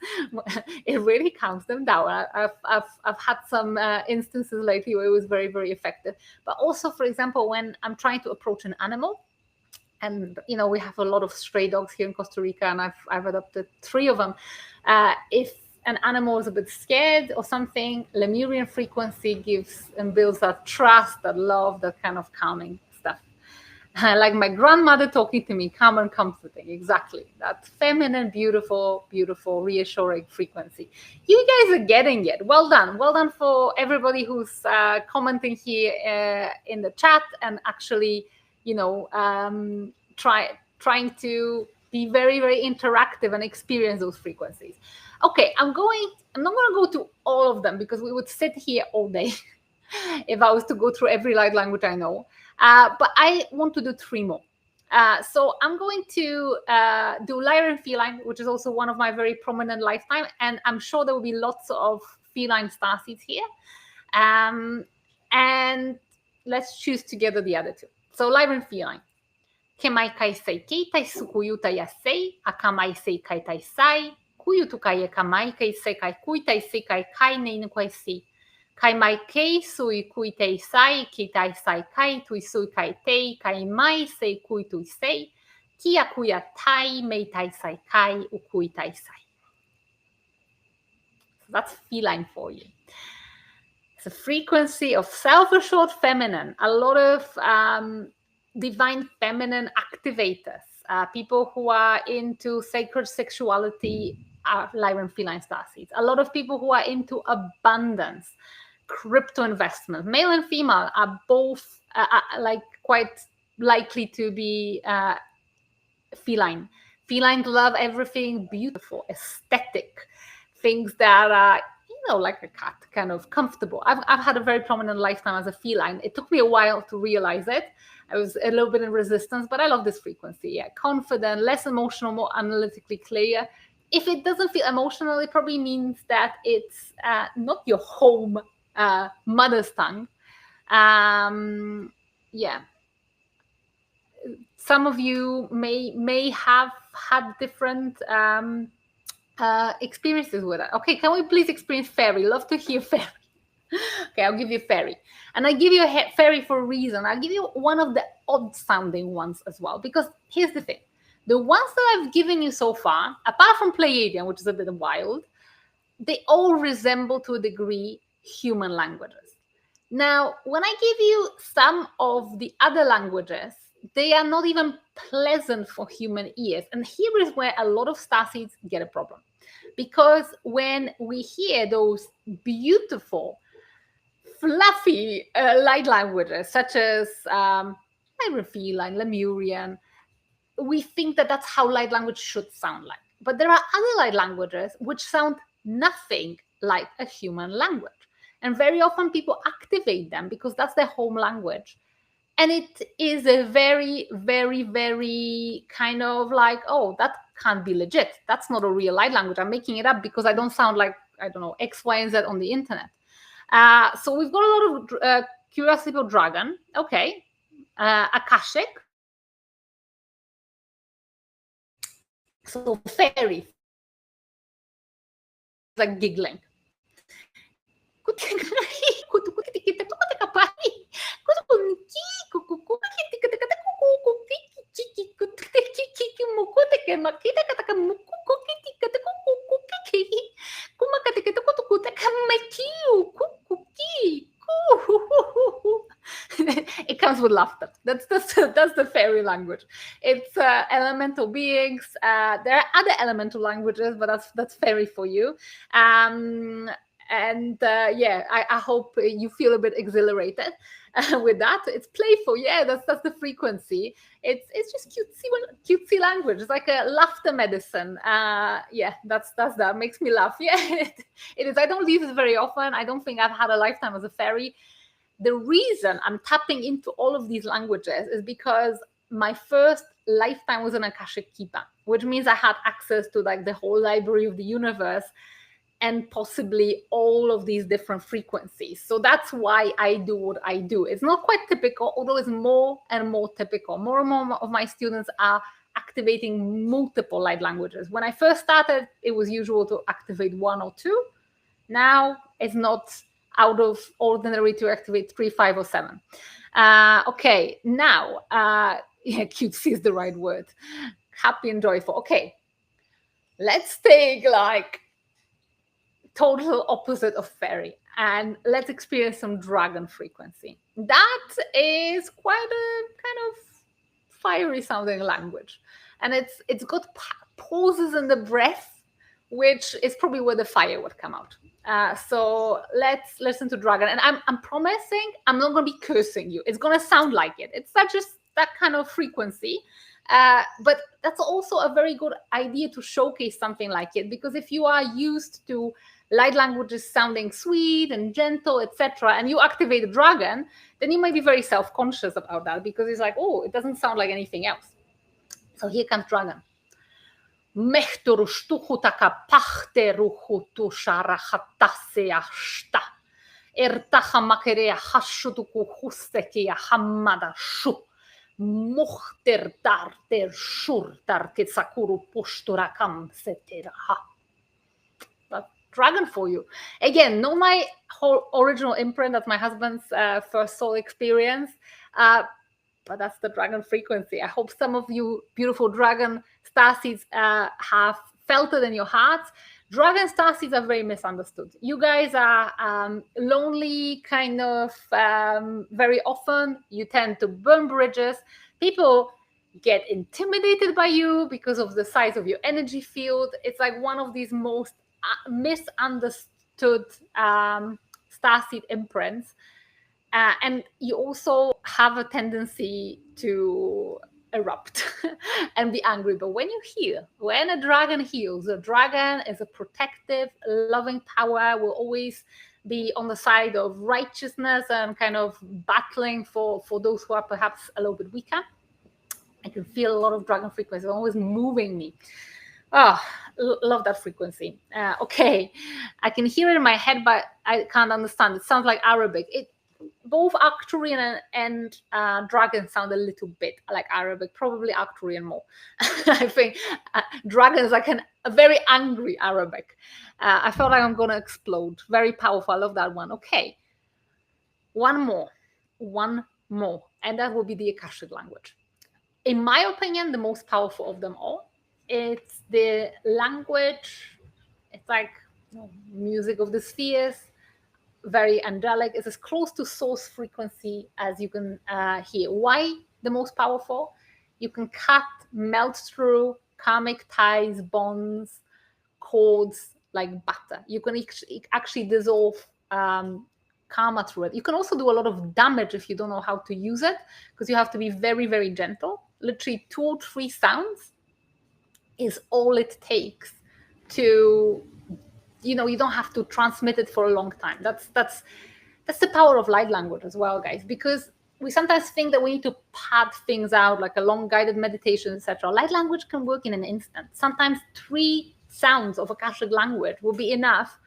It really calms them down. I've had some instances lately where it was very, very effective. But also, for example, when I'm trying to approach an animal, and we have a lot of stray dogs here in Costa Rica, and I've adopted 3 of them. If an animal is a bit scared or something, Lemurian frequency gives and builds that trust, that love, that kind of calming stuff. Like my grandmother talking to me, calm and comforting. Exactly. That feminine, beautiful, beautiful, reassuring frequency. You guys are getting it. Well done. Well done for everybody who's commenting here in the chat and actually, trying to be very, very interactive and experience those frequencies. Okay, I'm not going to go to all of them because we would sit here all day if I was to go through every light language I know. But I want to do 3 more. So I'm going to do Lyran Feline, which is also one of my very prominent lifetime. And I'm sure there will be lots of feline starseeds here. And let's choose together the other 2. So Lyran Feline. Ke mai kai sei keitai sukuyuta ya sei, aka mai sei kaitai sai, kuyu tu kai e kamai kai se kai kuitai si kai kai nei no kai si. Kai mai kei sui kuitei sai ki tai sai kai tui sui kai tei kai mai se kui tui sei kia kuia tai mei tai sai kai u kui tai sai. So that's feline for you. It's a frequency of self-assured feminine, a lot of divine feminine activators, people who are into sacred sexuality are Lyran feline starseeds. A lot of people who are into abundance, crypto investment, male and female are both like quite likely to be feline. Feline love everything beautiful, aesthetic, things that are, like a cat, kind of comfortable. I've had a very prominent lifetime as a feline. It took me a while to realize it. I was a little bit in resistance, but I love this frequency. Yeah, confident, less emotional, more analytically clear. If it doesn't feel emotional, it probably means that it's not your home mother's tongue. Yeah. Some of you may have had different experiences with it. Okay, can we please experience fairy? Love to hear fairy. Okay, I'll give you fairy. And I give you a fairy for a reason. I'll give you one of the odd sounding ones as well. Because here's the thing. The ones that I've given you so far, apart from Pleiadian, which is a bit wild, they all resemble to a degree human languages. Now, when I give you some of the other languages, they are not even pleasant for human ears. And here is where a lot of starseeds get a problem. Because when we hear those beautiful, fluffy light languages, such as Feline, Lemurian, we think that that's how light language should sound like. But there are other light languages which sound nothing like a human language. And very often people activate them because that's their home language. And it is a very, very, very kind of like, oh, that can't be legit. That's not a real light language. I'm making it up because I don't sound like, I don't know, X, Y, and Z on the internet. So we've got a lot of curiosity of dragon. Okay. Akashic. So fairy. Like giggling. It comes with laughter. That's the fairy language. It's elemental beings. There are other elemental languages, but that's fairy for you. And I hope you feel a bit exhilarated with that. It's playful. Yeah, that's the frequency. It's just cutesy language. It's like a laughter medicine. That's that makes me laugh. Yeah, it is. I don't use it very often. I don't think I've had a lifetime as a fairy. The reason I'm tapping into all of these languages is because my first lifetime was an Akashic keeper, which means I had access to like the whole library of the universe and possibly all of these different frequencies. So that's why I do what I do. It's not quite typical, although it's more and more typical. More and more of my students are activating multiple light languages. When I first started, it was usual to activate one or two. Now it's not out of ordinary to activate 3, 5, or 7. Okay, now, cutesy is the right word. Happy and joyful. Okay, let's take like total opposite of fairy and let's experience some dragon frequency. That is quite a kind of fiery sounding language. And it's got pauses in the breath, which is probably where the fire would come out. So let's listen to dragon. And I'm promising I'm not going to be cursing you. It's going to sound like it. It's not just that kind of frequency. But that's also a very good idea to showcase something like it. Because if you are used to light languages sounding sweet and gentle, etc., and you activate the dragon, then you might be very self-conscious about that because it's like, oh, it doesn't sound like anything else. So here comes dragon. Mehtoru shtuhu taka pahteru hutu sharahatasea shta. Ertaha makerea hashutuku hustekia hamada shu. Muhter darter shurtar kitsakuru pushturakam seteraha. dragon for you. Again, not my whole original imprint. That's my husband's first soul experience. But that's the dragon frequency. I hope some of you beautiful dragon starseeds have felt it in your hearts. Dragon starseeds are very misunderstood. You guys are lonely, kind of very often. You tend to burn bridges. People get intimidated by you because of the size of your energy field. It's like one of these most misunderstood starseed imprints. And you also have a tendency to erupt and be angry. But when you heal, when a dragon heals, a dragon is a protective, loving power, will always be on the side of righteousness and kind of battling for those who are perhaps a little bit weaker. I can feel a lot of dragon frequency, always moving me. Oh, love that frequency. Okay, I can hear it in my head, but I can't understand. It sounds like Arabic. Both Arcturian and dragon sound a little bit like Arabic, probably Arcturian more. I think dragon is like a very angry Arabic. I felt like I'm going to explode. Very powerful. I love that one. Okay, one more, and that will be the Akashic language. In my opinion, the most powerful of them all. It's the language. It's like music of the spheres. Very angelic. It's as close to source frequency as you can hear. Why the most powerful? You can cut, melt through karmic ties, bonds, cords like butter. You can actually dissolve karma through it. You can also do a lot of damage if you don't know how to use it, because you have to be very, very gentle. Literally 2 or 3 sounds is all it takes to, you don't have to transmit it for a long time. That's the power of light language as well, guys, because we sometimes think that we need to pad things out like a long guided meditation, etc. Light language can work in an instant. Sometimes 3 sounds of Akashic language will be enough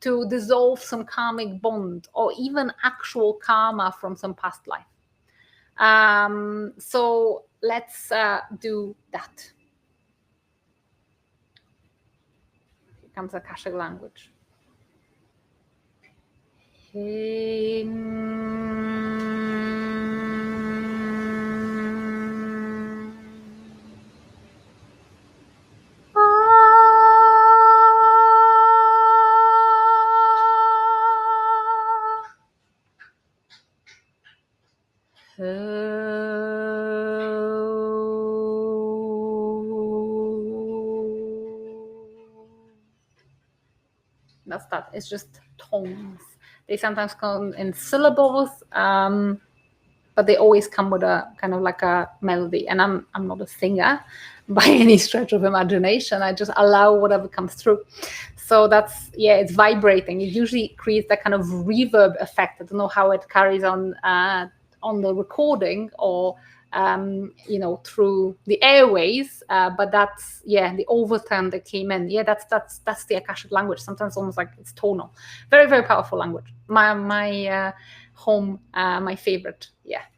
to dissolve some karmic bond or even actual karma from some past life. So let's do that. Here comes Akashic language. That's that. It's just tones. They sometimes come in syllables, but they always come with a kind of like a melody. And I'm not a singer by any stretch of imagination. I just allow whatever comes through. So that's, it's vibrating. It usually creates that kind of reverb effect. I don't know how it carries on the recording or through the airways, but that's the overtone that came in. That's the Akashic language. Sometimes almost like it's tonal. Very, very powerful language. My home, my favorite.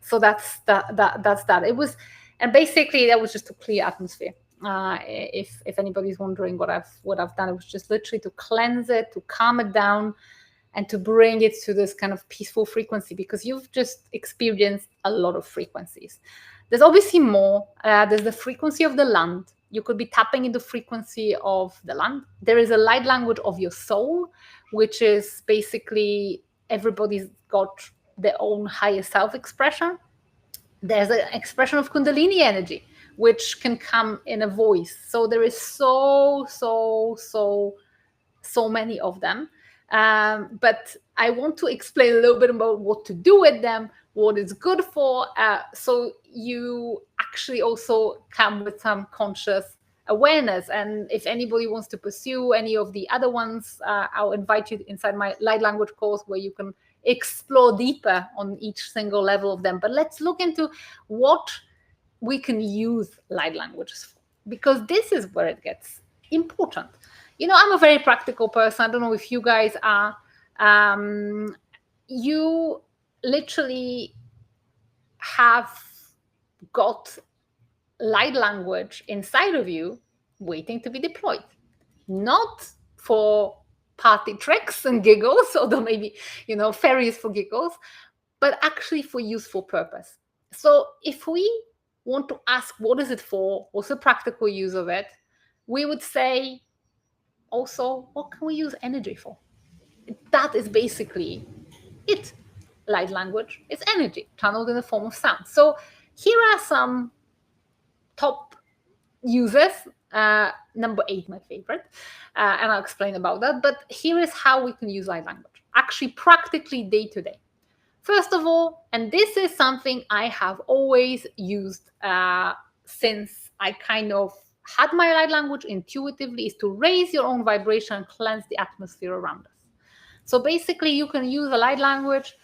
So that's that. It was, and basically that was just to clear atmosphere. If anybody's wondering what I've done, it was just literally to cleanse it, to calm it down, and to bring it to this kind of peaceful frequency, because you've just experienced a lot of frequencies. There's obviously more. There's the frequency of the land. You could be tapping into the frequency of the land. There is a light language of your soul, which is basically everybody's got their own higher self expression. There's an expression of Kundalini energy, which can come in a voice. So there is so many of them. But I want to explain a little bit about what to do with them, what it's good for, so you actually also come with some conscious awareness. And if anybody wants to pursue any of the other ones, I'll invite you inside my light language course, where you can explore deeper on each single level of them. But let's look into what we can use light languages for, because this is where it gets important. I'm a very practical person. I don't know if you guys are. You literally have got light language inside of you waiting to be deployed, not for party tricks and giggles, although maybe, fairies for giggles, but actually for useful purpose. So if we want to ask what is it for, what's the practical use of it, we would say also, what can we use energy for? That is basically it. Light language is energy channeled in the form of sound. So here are some top uses. Number 8, my favorite, and I'll explain about that. But here is how we can use light language, actually practically day to day. First of all, and this is something I have always used since I kind of had my light language intuitively, is to raise your own vibration and cleanse the atmosphere around us. So basically, you can use a light language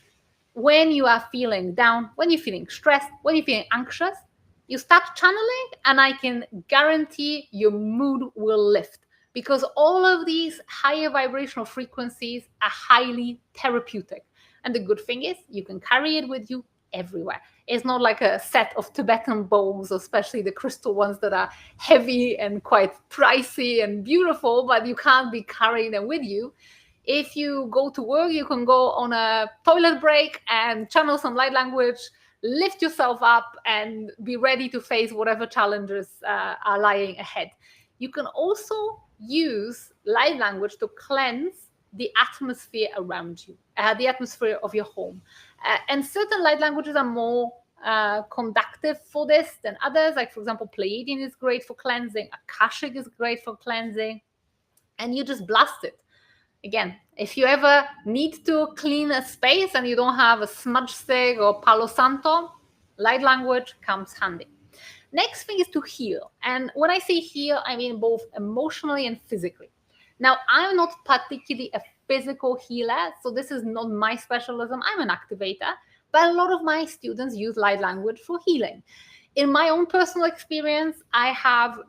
when you are feeling down, when you're feeling stressed, when you're feeling anxious. You start channeling, and I can guarantee your mood will lift, because all of these higher vibrational frequencies are highly therapeutic. And the good thing is you can carry it with you everywhere. It's not like a set of Tibetan bowls, especially the crystal ones that are heavy and quite pricey and beautiful, but you can't be carrying them with you. If you go to work, you can go on a toilet break and channel some light language, lift yourself up, and be ready to face whatever challenges are lying ahead. You can also use light language to cleanse the atmosphere around you, the atmosphere of your home. And certain light languages are more conductive for this than others. Like, for example, Pleiadian is great for cleansing, Akashic is great for cleansing, and you just blast it. Again, if you ever need to clean a space and you don't have a smudge stick or Palo Santo, light language comes handy. Next thing is to heal. And when I say heal, I mean both emotionally and physically. Now, I'm not particularly a physical healer, so this is not my specialism. I'm an activator, but a lot of my students use light language for healing. In my own personal experience, I have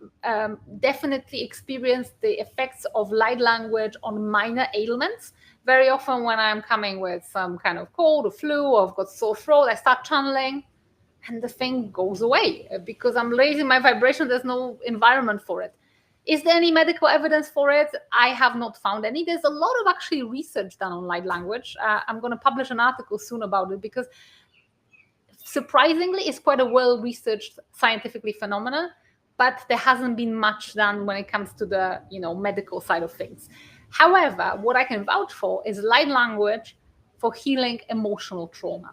definitely experienced the effects of light language on minor ailments. Very often when I'm coming with some kind of cold or flu, or I've got sore throat, I start channeling and the thing goes away because I'm raising my vibration. There's no environment for it. Is there any medical evidence for it? I have not found any. There's a lot of actually research done on light language. I'm going to publish an article soon about it, because surprisingly, it's quite a well-researched scientifically phenomenon, but there hasn't been much done when it comes to the medical side of things. However, what I can vouch for is light language for healing emotional trauma.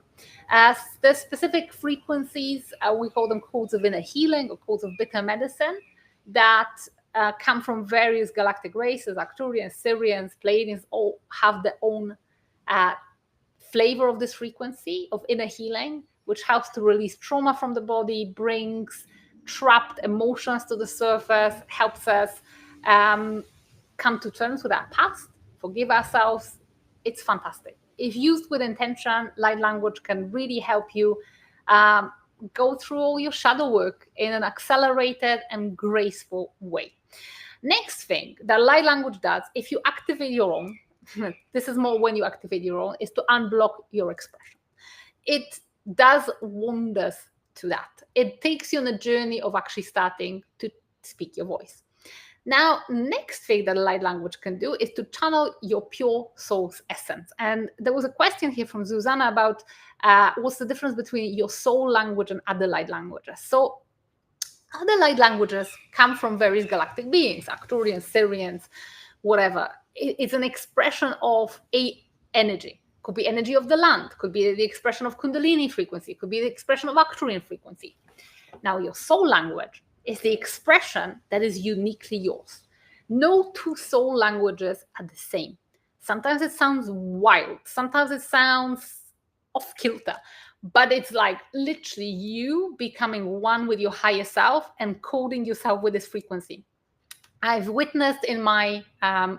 The specific frequencies, we call them codes of inner healing or codes of bitter medicine, that come from various galactic races. Arcturians, Syrians, Pleiadians all have their own flavor of this frequency of inner healing, which helps to release trauma from the body, brings trapped emotions to the surface, helps us come to terms with our past, forgive ourselves. It's fantastic. If used with intention, light language can really help you go through all your shadow work in an accelerated and graceful way. Next thing that light language does, if you activate your own, this is more when you activate your own, is to unblock your expression. It does wonders to that. It takes you on a journey of actually starting to speak your voice. Now, next thing that light language can do is to channel your pure soul's essence. And there was a question here from Susanna about what's the difference between your soul language and other light languages. So other light languages come from various galactic beings, Arcturians, Syrians, whatever. It's an expression of a energy. Could be energy of the land, could be the expression of Kundalini frequency, could be the expression of Arcturian frequency. Now, your soul language is the expression that is uniquely yours. No two soul languages are the same. Sometimes it sounds wild, sometimes it sounds off kilter, but it's like literally you becoming one with your higher self and coding yourself with this frequency. I've witnessed in my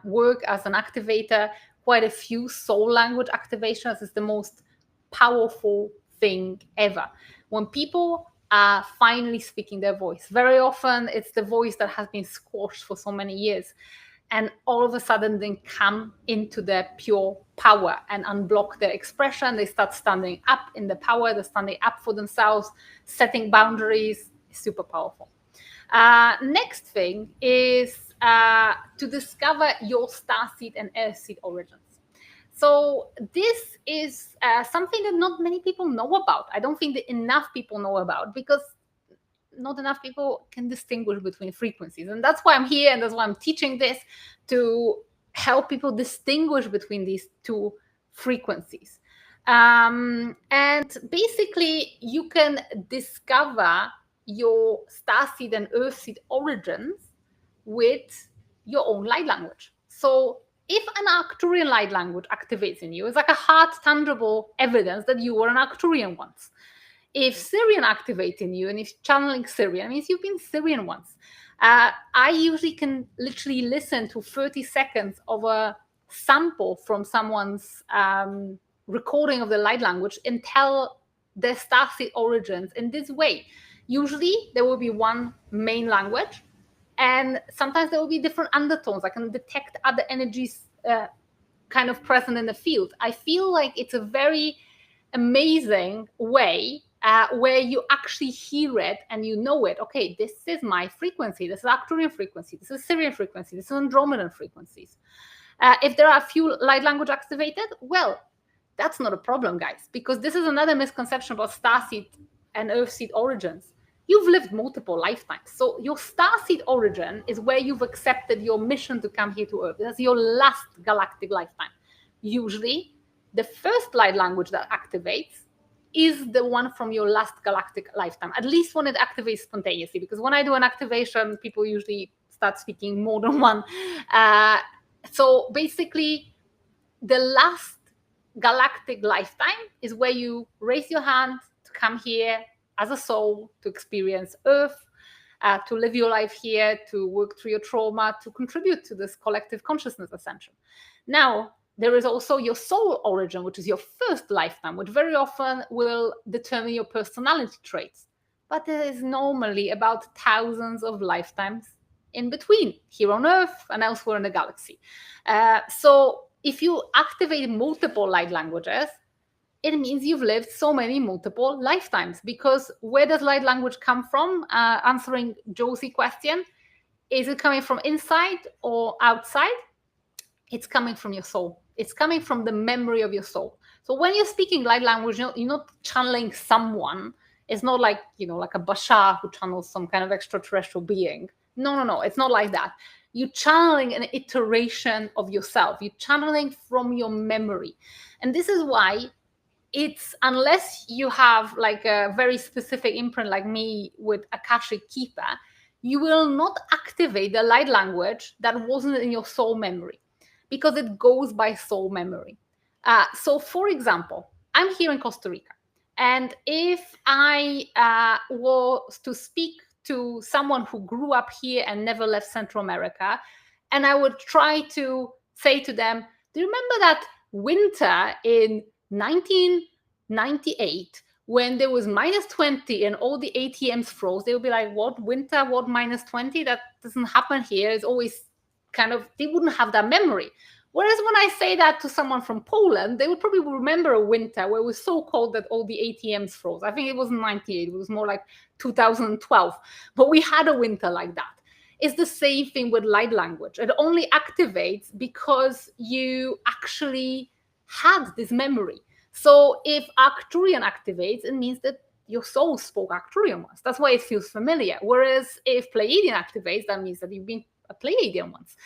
work as an activator quite a few soul language activations. Is the most powerful thing ever. When people are finally speaking their voice, very often it's the voice that has been squashed for so many years, and all of a sudden they come into their pure power and unblock their expression. They start standing up in the power, they're standing up for themselves, setting boundaries. Super powerful. Next thing is to discover your starseed and earthseed origins. So this is something that not many people know about. I don't think that enough people know about, because not enough people can distinguish between frequencies. And that's why I'm here, and that's why I'm teaching this, to help people distinguish between these two frequencies. And basically, you can discover your starseed and earthseed origins with your own light language. So if an Arcturian light language activates in you, it's like a hard, tangible evidence that you were an Arcturian once. If Syrian activates in you, and if channeling Syrian, means you've been Syrian once. I usually can literally listen to 30 seconds of a sample from someone's recording of the light language and tell their starseed origins in this way. Usually there will be one main language, and sometimes there will be different undertones. I can detect other energies kind of present in the field. I feel like it's a very amazing way where you actually hear it and you know it. Okay, this is my frequency. This is Arcturian frequency. This is Syrian frequency. This is Andromedan frequencies. If there are a few light language activated, well, that's not a problem, guys, because this is another misconception about starseed and earthseed origins. You've lived multiple lifetimes. So your starseed origin is where you've accepted your mission to come here to Earth. That's your last galactic lifetime. Usually, the first light language that activates is the one from your last galactic lifetime, at least when it activates spontaneously. Because when I do an activation, people usually start speaking more than one. So basically, the last galactic lifetime is where you raise your hand to come here as a soul, to experience Earth, to live your life here, to work through your trauma, to contribute to this collective consciousness ascension. Now, there is also your soul origin, which is your first lifetime, which very often will determine your personality traits. But there is normally about thousands of lifetimes in between, here on Earth and elsewhere in the galaxy. So if you activate multiple light languages, it means you've lived so many multiple lifetimes. Because where does light language come from? Answering Josie's question, is it coming from inside or outside? It's coming from your soul. It's coming from the memory of your soul. So when you're speaking light language, you're not channeling someone. It's not like, like a Bashar who channels some kind of extraterrestrial being. No. It's not like that. You're channeling an iteration of yourself. You're channeling from your memory. And this is why it's, unless you have like a very specific imprint like me with Akashic Keeper, you will not activate the light language that wasn't in your soul memory, because it goes by soul memory. So for example, I'm here in Costa Rica, and if I was to speak to someone who grew up here and never left Central America, and I would try to say to them, do you remember that winter in 1998 when there was -20 and all the ATMs froze? They would be like, what winter, what -20? That doesn't happen here. It's always kind of, they wouldn't have that memory. Whereas when I say that to someone from Poland, they would probably remember a winter where it was so cold that all the ATMs froze. I think it wasn't 98, it was more like 2012. But we had a winter like that. It's the same thing with light language. It only activates because you actually had this memory. So if Arcturian activates, it means that your soul spoke Arcturian once. That's why it feels familiar. Whereas if Pleiadian activates, that means that you've been a Pleiadian once.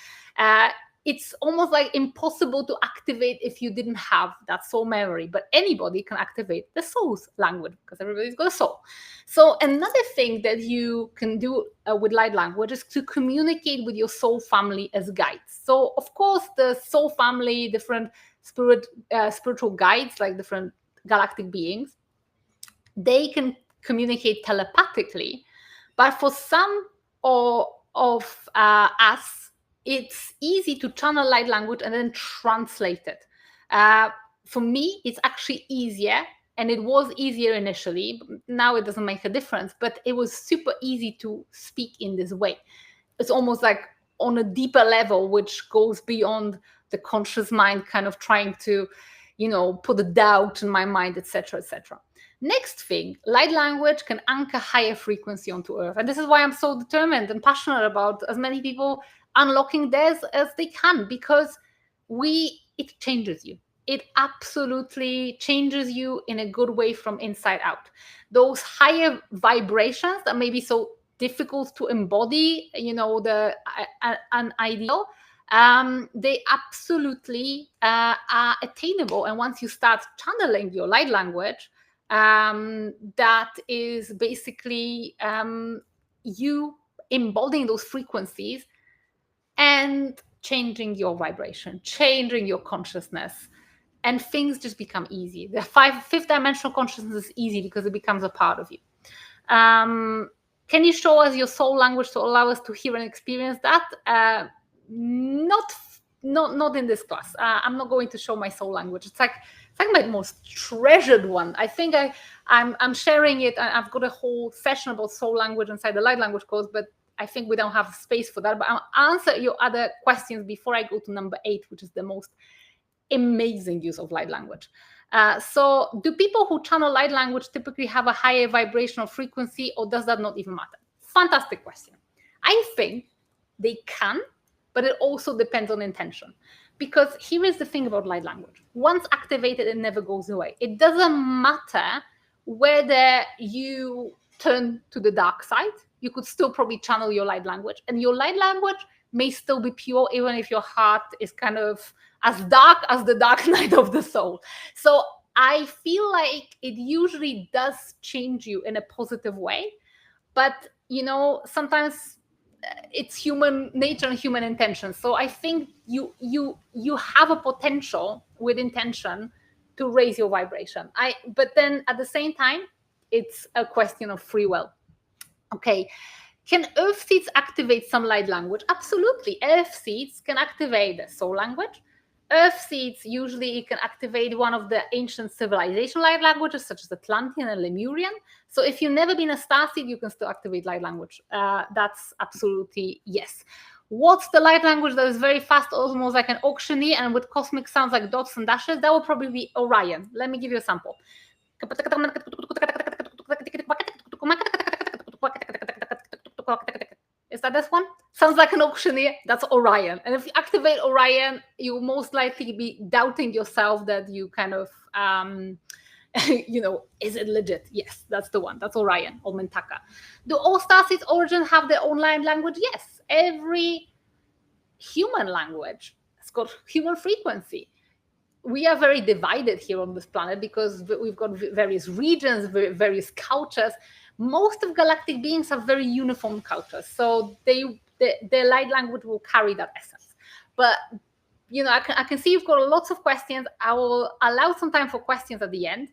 It's almost like impossible to activate if you didn't have that soul memory. But anybody can activate the soul's language, because everybody's got a soul. So another thing that you can do with light language is to communicate with your soul family as guides. So of course, the soul family, different spiritual guides, like different galactic beings, they can communicate telepathically. But for some of us, it's easy to channel light language and then translate it. For me, it's actually easier, and it was easier initially. Now it doesn't make a difference, but it was super easy to speak in this way. It's almost like on a deeper level, which goes beyond the conscious mind kind of trying to, put a doubt in my mind, etc., etc. Next thing, light language can anchor higher frequency onto Earth. And this is why I'm so determined and passionate about as many people unlocking theirs as they can, because it changes you. It absolutely changes you in a good way from inside out. Those higher vibrations that may be so difficult to embody, an ideal, they absolutely are attainable. And once you start channeling your light language, that is basically you embodying those frequencies and changing your vibration, changing your consciousness, and things just become easy. The fifth dimensional consciousness is easy because it becomes a part of you. Can you show us your soul language to allow us to hear and experience that? Not in this class. I'm not going to show my soul language. It's like my most treasured one. I think I'm sharing it. I've got a whole session about soul language inside the light language course, but I think we don't have space for that. But I'll answer your other questions before I go to number 8, which is the most amazing use of light language. So do people who channel light language typically have a higher vibrational frequency, or does that not even matter? Fantastic question. I think they can, but it also depends on intention. Because here is the thing about light language. Once activated, it never goes away. It doesn't matter whether you turn to the dark side. You could still probably channel your light language. And your light language may still be pure, even if your heart is kind of as dark as the dark night of the soul. So I feel like it usually does change you in a positive way. But, sometimes it's human nature and human intention. So I think you have a potential with intention to raise your vibration. But then at the same time, it's a question of free will. Okay. Can earth seeds activate some light language? Absolutely. Earth seeds can activate the soul language. Earth seeds usually can activate one of the ancient civilization light languages, such as Atlantean and Lemurian. So if you've never been a star seed, you can still activate light language. That's absolutely yes. What's the light language that is very fast, almost like an auctioneer, and with cosmic sounds like dots and dashes? That will probably be Orion. Let me give you a sample. Is that this one? Sounds like an auctioneer. That's Orion. And if you activate Orion, you'll most likely be doubting yourself that you kind of, is it legit? Yes, that's the one. That's Orion or Mintaka. Do all star seeds origin have their own language? Yes. Every human language has got human frequency. We are very divided here on this planet because we've got various regions, various cultures. Most of galactic beings have very uniform cultures, so their light language will carry that essence. But I can see you've got lots of questions. I will allow some time for questions at the end.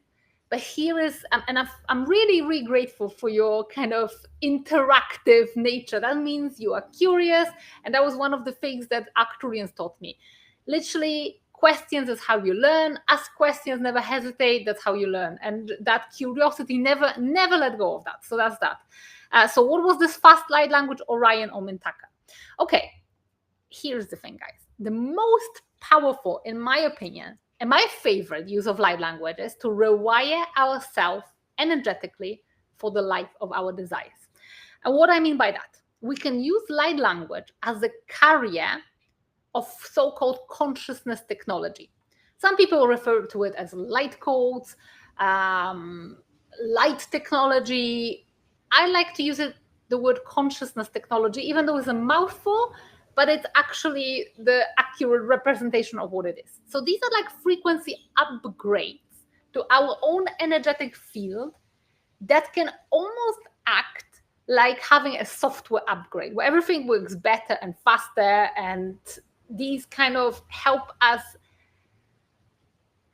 But here is, and I'm really, really grateful for your kind of interactive nature. That means you are curious, and that was one of the things that Arcturians taught me. Literally, questions is how you learn. Ask questions, never hesitate. That's how you learn. And that curiosity, never let go of that. So that's that. So what was this fast light language, Orion or Mintaka? Okay, here's the thing, guys. The most powerful, in my opinion, and my favorite use of light language is to rewire ourselves energetically for the life of our desires. And what I mean by that, we can use light language as a carrier of so-called consciousness technology. Some people refer to it as light codes, light technology. I like to use the word consciousness technology, even though it's a mouthful, but it's actually the accurate representation of what it is. So these are like frequency upgrades to our own energetic field that can almost act like having a software upgrade where everything works better and faster, and these kind of help us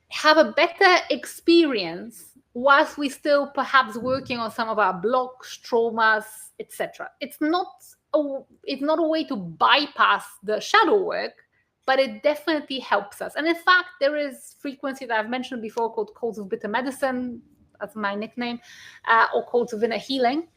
have a better experience whilst we still perhaps working on some of our blocks, traumas, etc. It's not a way to bypass the shadow work, but it definitely helps us. And in fact, there is frequency that I've mentioned before called codes of bitter medicine, that's my nickname, or codes of inner healing,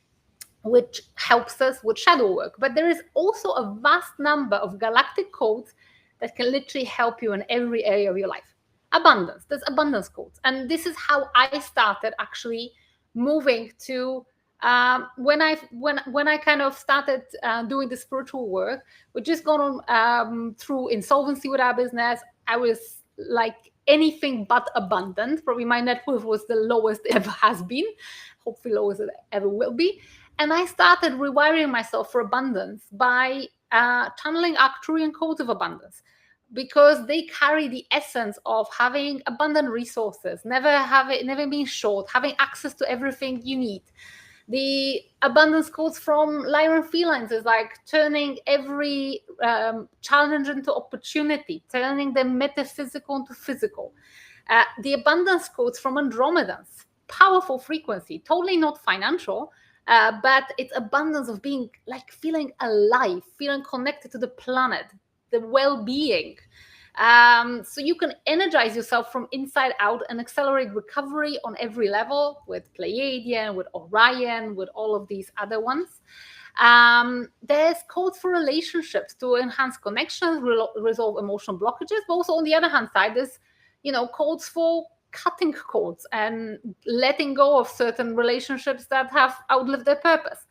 which helps us with shadow work. But there is also a vast number of galactic codes that can literally help you in every area of your life. Abundance, there's abundance codes. And this is how I started actually moving to When I kind of started doing the spiritual work, we just gone on through insolvency with our business. I was like anything but abundant. Probably my net worth was the lowest it ever has been, hopefully lowest it ever will be. And I started rewiring myself for abundance by channeling Arcturian codes of abundance, because they carry the essence of having abundant resources, never being short, having access to everything you need. The abundance codes from Lyran Felines is like turning every challenge into opportunity, turning the metaphysical into physical. The abundance codes from Andromedans, powerful frequency, totally not financial, but it's abundance of being like feeling alive, feeling connected to the planet, the well-being. So you can energize yourself from inside out and accelerate recovery on every level with Pleiadian, with Orion, with all of these other ones. There's codes for relationships to enhance connections, resolve emotional blockages, but also on the other hand side, there's codes for cutting codes and letting go of certain relationships that have outlived their purpose.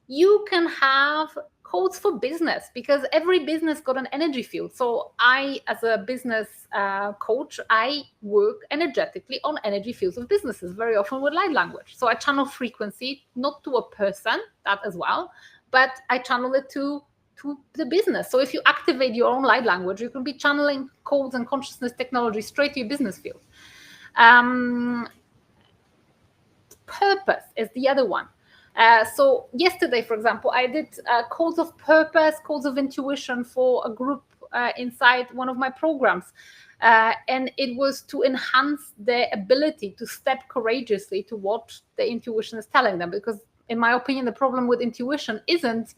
You can have codes for business, because every business got an energy field. So I, as a business coach, I work energetically on energy fields of businesses, very often with light language. So I channel frequency, not to a person, that as well, but I channel it to the business. So if you activate your own light language, you can be channeling codes and consciousness technology straight to your business field. Purpose is the other one. So yesterday, for example, I did codes of purpose, codes of intuition for a group inside one of my programs. And it was to enhance their ability to step courageously to what the intuition is telling them. Because in my opinion, the problem with intuition isn't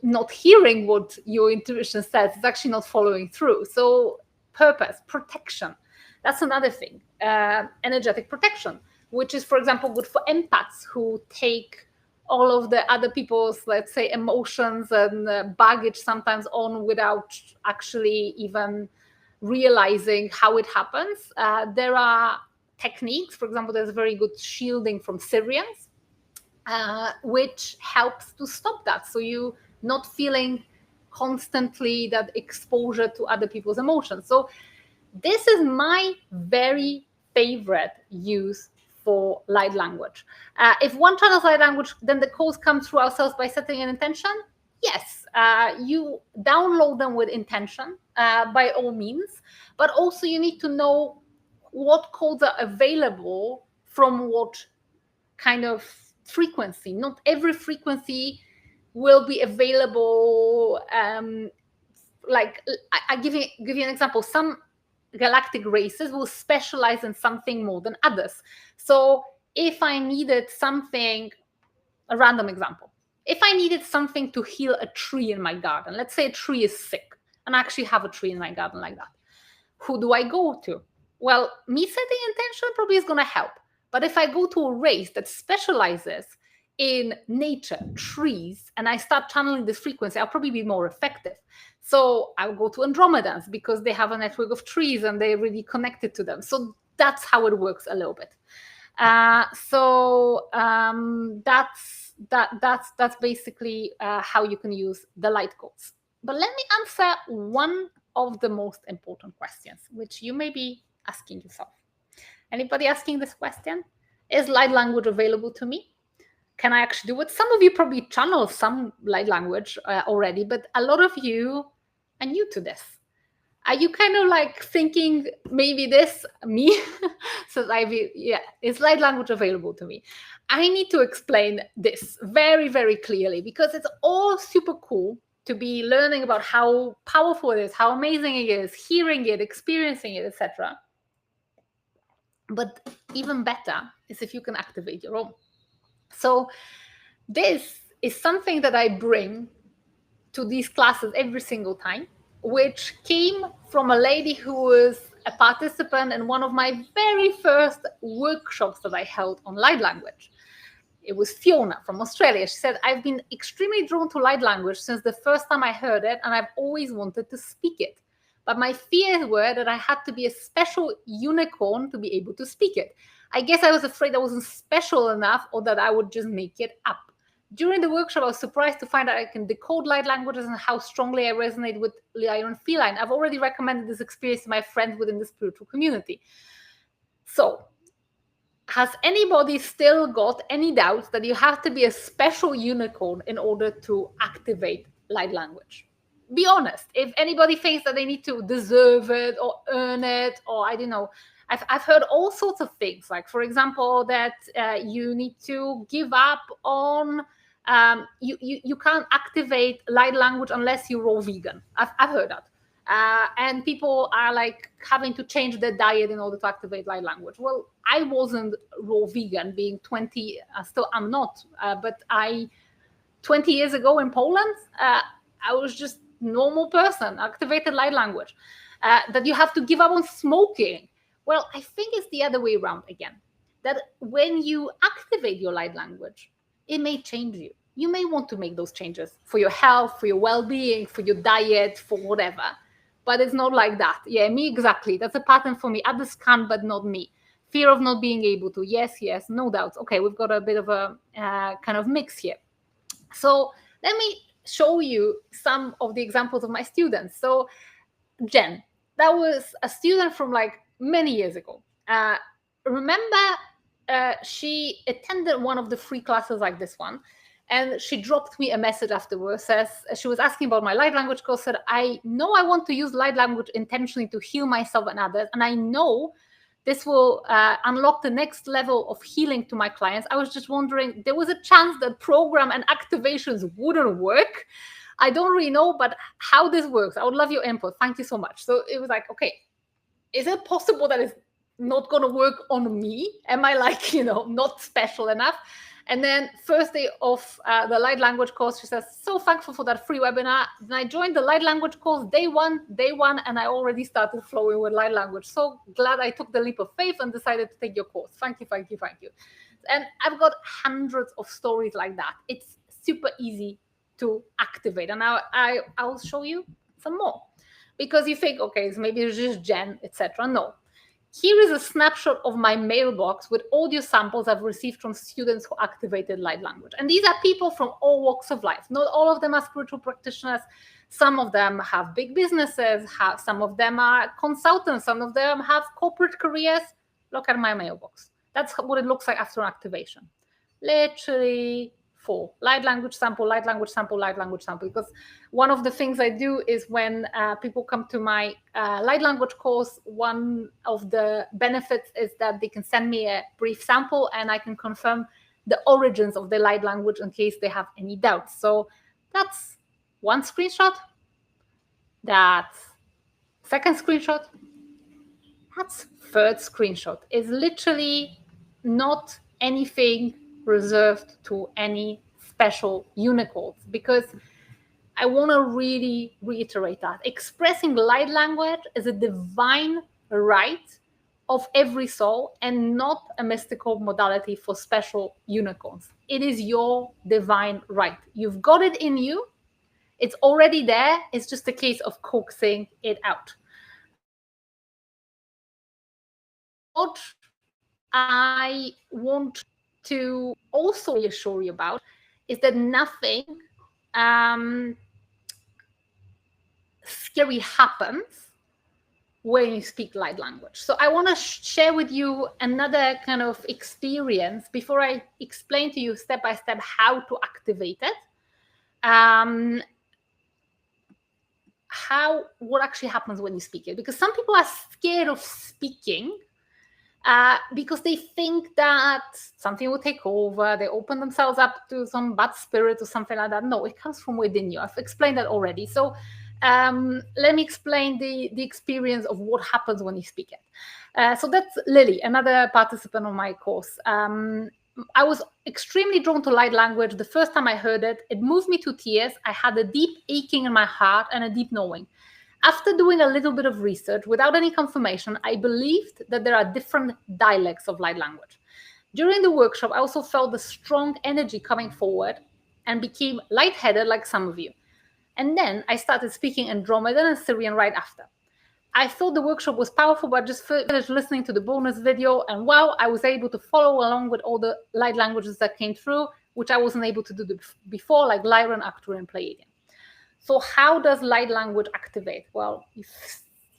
not hearing what your intuition says, it's actually not following through. So purpose, protection, that's another thing. Energetic protection, which is, for example, good for empaths who take all of the other people's, let's say, emotions and baggage sometimes on without actually even realizing how it happens. There are techniques, for example, there's very good shielding from Syrians, which helps to stop that. So you not feeling constantly that exposure to other people's emotions. So this is my very favorite use for light language. If one channels light language, then the codes come through ourselves by setting an intention. Yes, you download them with intention by all means, but also you need to know what codes are available from what kind of frequency. Not every frequency will be available. Like I give you an example. Some galactic races will specialize in something more than others. So if I needed something, a random example, if I needed something to heal a tree in my garden, let's say a tree is sick, and I actually have a tree in my garden like that, who do I go to? Well, me setting intention probably is going to help. But if I go to a race that specializes in nature, trees, and I start channeling this frequency, I'll probably be more effective. So I'll go to Andromedans because they have a network of trees and they're really connected to them. So that's how it works a little bit. That's basically how you can use the light codes. But let me answer one of the most important questions, which you may be asking yourself. Anybody asking this question? Is light language available to me? Can I actually do it? Some of you probably channel some light language already, but a lot of you are new to this. Are you kind of like thinking maybe this, me? So is light language available to me? I need to explain this very, very clearly, because it's all super cool to be learning about how powerful it is, how amazing it is, hearing it, experiencing it, etc. But even better is if you can activate your own. So this is something that I bring to these classes every single time, which came from a lady who was a participant in one of my very first workshops that I held on light language. It was Fiona from Australia. She said, I've been extremely drawn to light language since the first time I heard it, and I've always wanted to speak it. But my fears were that I had to be a special unicorn to be able to speak it. I guess I was afraid I wasn't special enough or that I would just make it up. During the workshop, I was surprised to find out I can decode light languages and how strongly I resonate with lion feline. I've already recommended this experience to my friends within the spiritual community. So, has anybody still got any doubts that you have to be a special unicorn in order to activate light language? Be honest. If anybody thinks that they need to deserve it or earn it, or I don't know, I've heard all sorts of things. Like, for example, that you need to give up on you can't activate light language unless you're raw vegan. I've heard that. And people are like having to change their diet in order to activate light language. Well, I wasn't raw vegan, being 20. Still, I'm not. But 20 years ago in Poland, I was just normal person, activated light language. That you have to give up on smoking. Well, I think it's the other way around again. That when you activate your light language, it may change you. You may want to make those changes for your health, for your well-being, for your diet, for whatever. But it's not like that. Yeah, me exactly. That's a pattern for me. Others can, but not me. Fear of not being able to. Yes, no doubts. Okay, we've got a bit of a kind of mix here. So let me show you some of the examples of my students. So Jen, that was a student from like many years ago. Remember, she attended one of the free classes like this one. And she dropped me a message afterwards. Says she was asking about my light language course. Said, I know I want to use light language intentionally to heal myself and others. And I know this will unlock the next level of healing to my clients. I was just wondering, there was a chance that program and activations wouldn't work. I don't really know, but how this works, I would love your input. Thank you so much. So it was like, okay, is it possible that it's not going to work on me? Am I like, not special enough? And then first day of the light language course, she says, so thankful for that free webinar. Then I joined the light language course day one, and I already started flowing with light language. So glad I took the leap of faith and decided to take your course. Thank you. And I've got hundreds of stories like that. It's super easy to activate. And I'll show you some more. Because you think, okay, so maybe it's just Jen, etc. No. Here is a snapshot of my mailbox with audio samples I've received from students who activated light language. And these are people from all walks of life. Not all of them are spiritual practitioners. Some of them have big businesses. Some of them are consultants. Some of them have corporate careers. Look at my mailbox. That's what it looks like after an activation. Literally full. Light language sample, light language sample, light language sample. Because one of the things I do is when people come to my light language course, one of the benefits is that they can send me a brief sample and I can confirm the origins of the light language in case they have any doubts. So that's one screenshot. That's second screenshot. That's third screenshot. It's literally not anything reserved to any special unicorns, because I want to really reiterate that expressing light language is a divine right of every soul and not a mystical modality for special unicorns. It is your divine right. You've got it in you. It's already there. It's just a case of coaxing it out. What I want to also reassure you about is that nothing scary happens when you speak light language. So I want to share with you another kind of experience before I explain to you step by step how to activate it. What actually happens when you speak it, because some people are scared of speaking because they think that something will take over. They open themselves up to some bad spirit or something like that. No, it comes from within you. I've explained that already. So let me explain the experience of what happens when you speak it. So that's Lily, another participant of my course. I was extremely drawn to light language. The first time I heard it, it moved me to tears. I had a deep aching in my heart and a deep knowing. After doing a little bit of research, without any confirmation, I believed that there are different dialects of light language. During the workshop, I also felt the strong energy coming forward and became lightheaded like some of you. And then I started speaking Andromedan and Syrian right after. I thought the workshop was powerful, but just finished listening to the bonus video, and wow, I was able to follow along with all the light languages that came through, which I wasn't able to do before, like Lyra and Arcturian and Pleiadian. So how does light language activate? Well, you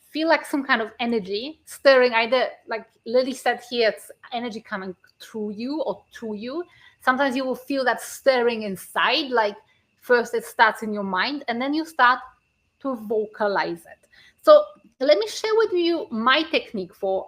feel like some kind of energy stirring, either like Lily said here, it's energy coming through you or to you. Sometimes you will feel that stirring inside, like first it starts in your mind and then you start to vocalize it. So let me share with you my technique for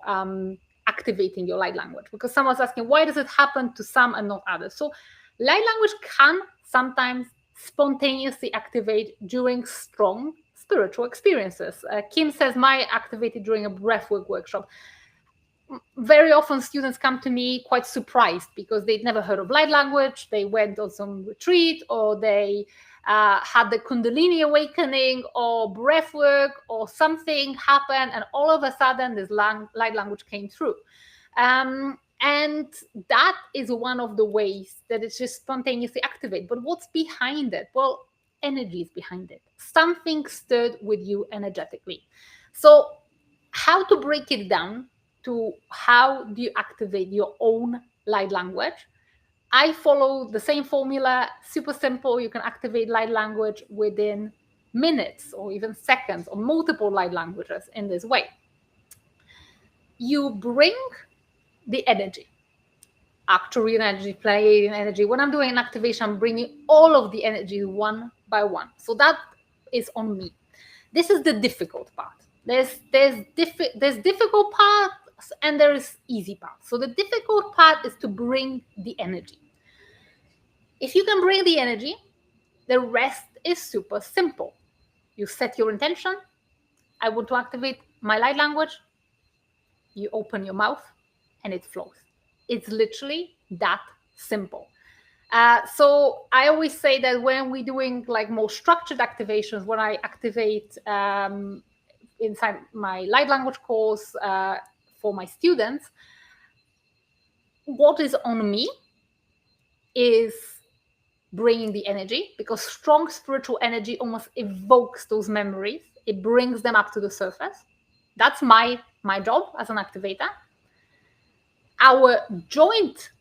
activating your light language, because someone's asking, why does it happen to some and not others? So light language can sometimes spontaneously activate during strong spiritual experiences. Kim says, my activated during a breathwork workshop. Very often students come to me quite surprised because they'd never heard of light language. They went on some retreat, or they had the Kundalini awakening or breath work, or something happened, and all of a sudden this light language came through. And that is one of the ways that it's just spontaneously activated. But what's behind it? Well, energy is behind it. Something stirred with you energetically. So how to break it down to how do you activate your own light language? I follow the same formula, super simple. You can activate light language within minutes or even seconds, or multiple light languages in this way. You bring the energy, Arcturian energy, Pleiadian energy. When I'm doing an activation, I'm bringing all of the energy one by one. So that is on me. This is the difficult part. There's difficult parts and there is easy parts. So the difficult part is to bring the energy. If you can bring the energy, the rest is super simple. You set your intention. I want to activate my light language. You open your mouth and it flows. It's literally that simple. So I always say that when we're doing like more structured activations, when I activate inside my light language course for my students, what is on me is bringing the energy, because strong spiritual energy almost evokes those memories. It brings them up to the surface. That's my job as an activator. Our joint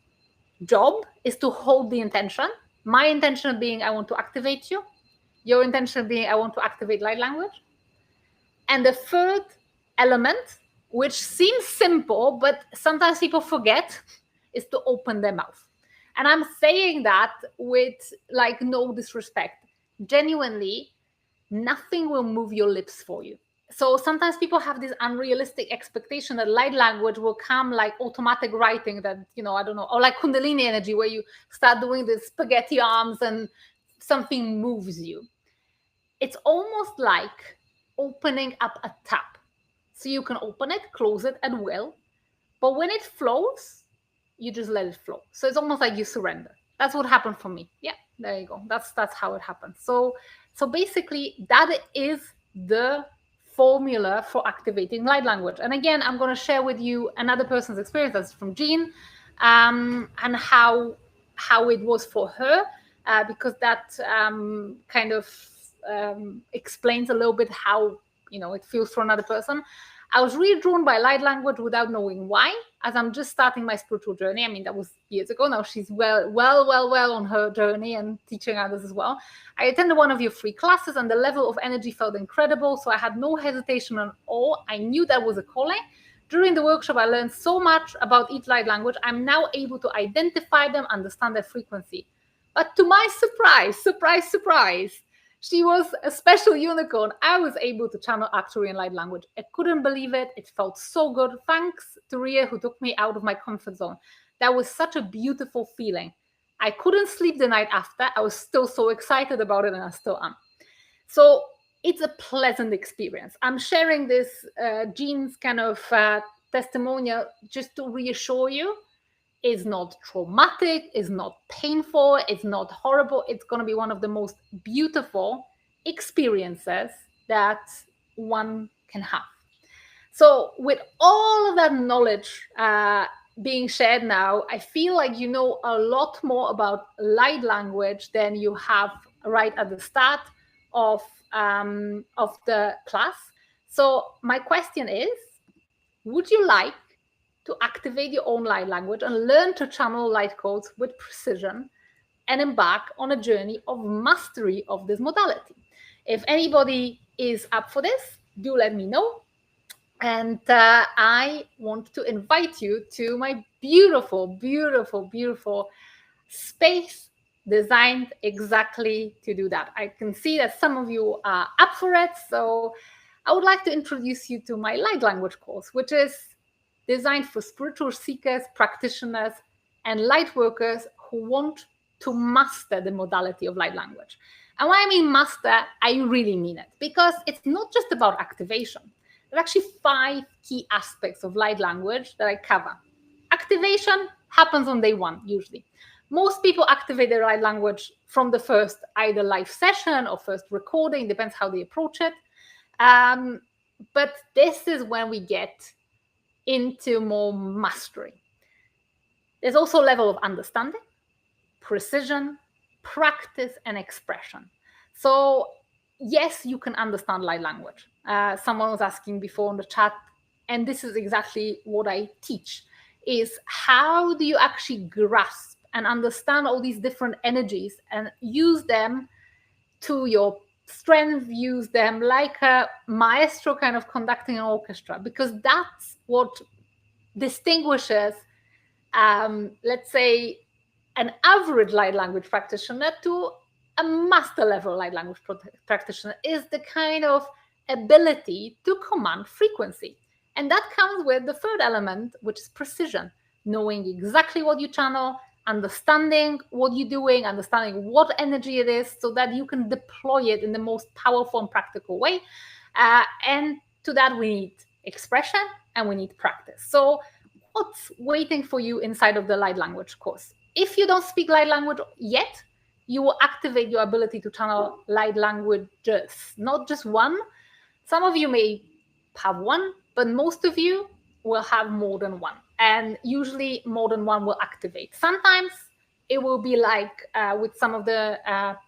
job is to hold the intention. My intention being I want to activate you. Your intention being I want to activate light language. And the third element, which seems simple, but sometimes people forget, is to open their mouth. And I'm saying that with like no disrespect. Genuinely, nothing will move your lips for you. So sometimes people have this unrealistic expectation that light language will come like automatic writing, that, I don't know, or like Kundalini energy, where you start doing the spaghetti arms and something moves you. It's almost like opening up a tap. So you can open it, close it at will, but when it flows, you just let it flow. So it's almost like you surrender. That's what happened for me. Yeah, there you go. That's how it happened. So basically, that is the formula for activating light language. And again, I'm going to share with you another person's experience. That's from Jean, and how it was for her, because that kind of explains a little bit how it feels for another person. I was really drawn by light language without knowing why, as I'm just starting my spiritual journey. I mean, that was years ago. Now she's well on her journey and teaching others as well. I attended one of your free classes and the level of energy felt incredible. So I had no hesitation at all. I knew that was a calling. During the workshop, I learned so much about each light language. I'm now able to identify them, understand their frequency. But to my surprise, she was a special unicorn. I was able to channel Arcturian light language. I couldn't believe it. It felt so good. Thanks to Ria, who took me out of my comfort zone. That was such a beautiful feeling. I couldn't sleep the night after. I was still so excited about it, and I still am. So it's a pleasant experience. I'm sharing this Jean's kind of testimonial just to reassure you. It's not traumatic, it's not painful, it's not horrible. It's going to be one of the most beautiful experiences that one can have. So with all of that knowledge being shared now, I feel like you know a lot more about light language than you have right at the start of the class. So my question is, would you like to activate your own light language and learn to channel light codes with precision and embark on a journey of mastery of this modality? If anybody is up for this, do let me know. And I want to invite you to my beautiful, beautiful, beautiful space designed exactly to do that. I can see that some of you are up for it. So I would like to introduce you to my light language course, which is designed for spiritual seekers, practitioners, and light workers who want to master the modality of light language. And when I mean master, I really mean it, because it's not just about activation. There are actually 5 key aspects of light language that I cover. Activation happens on day 1, usually. Most people activate their light language from the first either live session or first recording, depends how they approach it. But this is when we get into more mastery. There's also a level of understanding, precision, practice, and expression. So yes, you can understand light language. Someone was asking before in the chat, and this is exactly what I teach, is how do you actually grasp and understand all these different energies and use them to your strength, use them like a maestro kind of conducting an orchestra, because that's what distinguishes, let's say, an average light language practitioner to a master level light language practitioner, is the kind of ability to command frequency. And that comes with the third element, which is precision, knowing exactly what you channel, understanding what you're doing, understanding what energy it is, so that you can deploy it in the most powerful and practical way. And to that, we need expression and we need practice. So what's waiting for you inside of the light language course? If you don't speak light language yet, you will activate your ability to channel light languages, not just one. Some of you may have one, but most of you will have more than one. And usually more than one will activate. Sometimes it will be like with some of the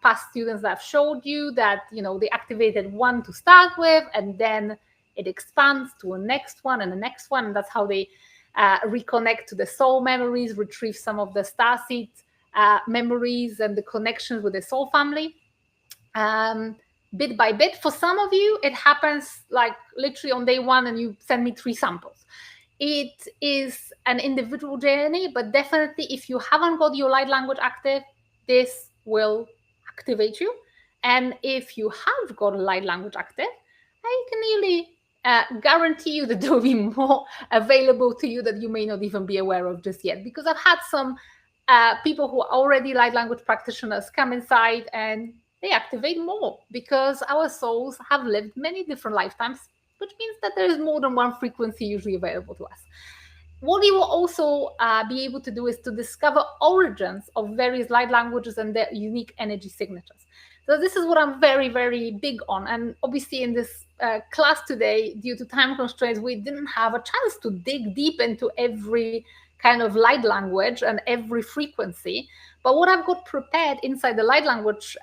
past students that I've showed you that, they activated one to start with, and then it expands to a next one and the next one. And that's how they reconnect to the soul memories, retrieve some of the starseed memories and the connections with the soul family. Bit by bit. For some of you, it happens like literally on day 1 and you send me 3 samples. It is an individual journey, but definitely if you haven't got your light language active, this will activate you. And if you have got a light language active, I can nearly guarantee you that there will be more available to you that you may not even be aware of just yet. Because I've had some people who are already light language practitioners come inside and they activate more, because our souls have lived many different lifetimes, which means that there is more than one frequency usually available to us. What you will also be able to do is to discover origins of various light languages and their unique energy signatures. So this is what I'm very, very big on. And obviously in this class today, due to time constraints, we didn't have a chance to dig deep into every kind of light language and every frequency. But what I've got prepared inside the light language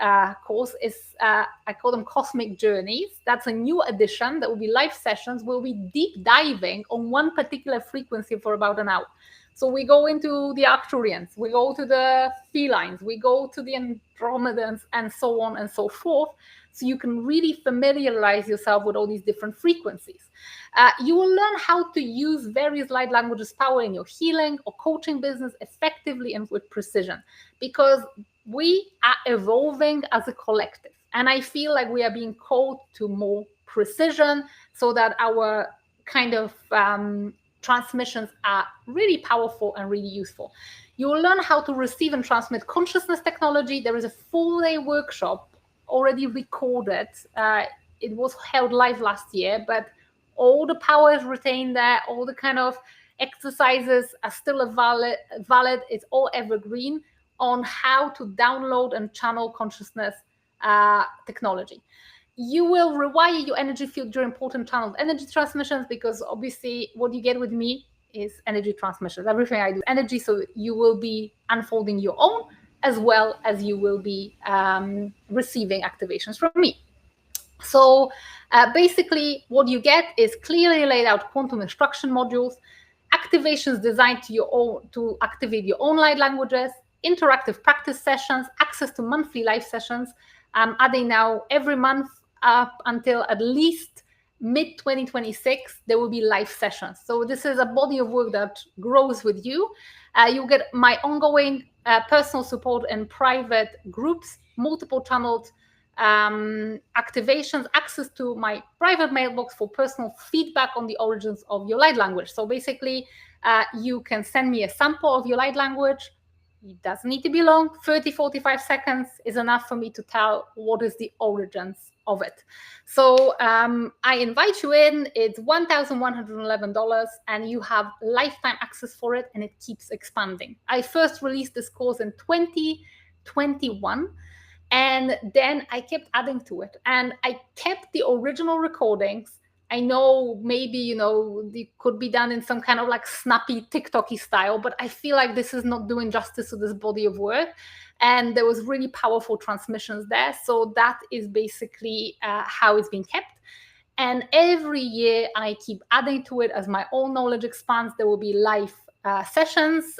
course is, I call them Cosmic Journeys. That's a new addition. That will be live sessions. We'll be deep diving on one particular frequency for about an hour. So we go into the Arcturians, we go to the felines, we go to the Andromedans, and so on and so forth. So you can really familiarize yourself with all these different frequencies. You will learn how to use various light languages' power in your healing or coaching business effectively and with precision, because we are evolving as a collective. And I feel like we are being called to more precision so that our kind of transmissions are really powerful and really useful. You will learn how to receive and transmit consciousness technology. There is a full-day workshop already recorded. It was held live last year, but all the power is retained there. All the kind of exercises are still valid. It's all evergreen on how to download and channel consciousness technology. You will rewire your energy field during important channeled energy transmissions, because obviously what you get with me is energy transmissions. Everything I do is energy, so you will be unfolding your own as well as you will be receiving activations from me. So basically, what you get is clearly laid out quantum instruction modules, activations designed to activate your own light languages, interactive practice sessions, access to monthly live sessions. Adding now every month up until at least mid 2026, there will be live sessions. So this is a body of work that grows with you. You get my ongoing personal support and private groups, multiple channeled activations, access to my private mailbox for personal feedback on the origins of your light language. So basically, you can send me a sample of your light language. It doesn't need to be long. 30, 45 seconds is enough for me to tell what is the origins of it. So I invite you in. It's $1,111 and you have lifetime access for it, and it keeps expanding. I first released this course in 2021. And then I kept adding to it. And I kept the original recordings. I know maybe, they could be done in some kind of like snappy TikTok-y style, but I feel like this is not doing justice to this body of work. And there was really powerful transmissions there. So that is basically how it's been kept. And every year I keep adding to it as my own knowledge expands. There will be live sessions,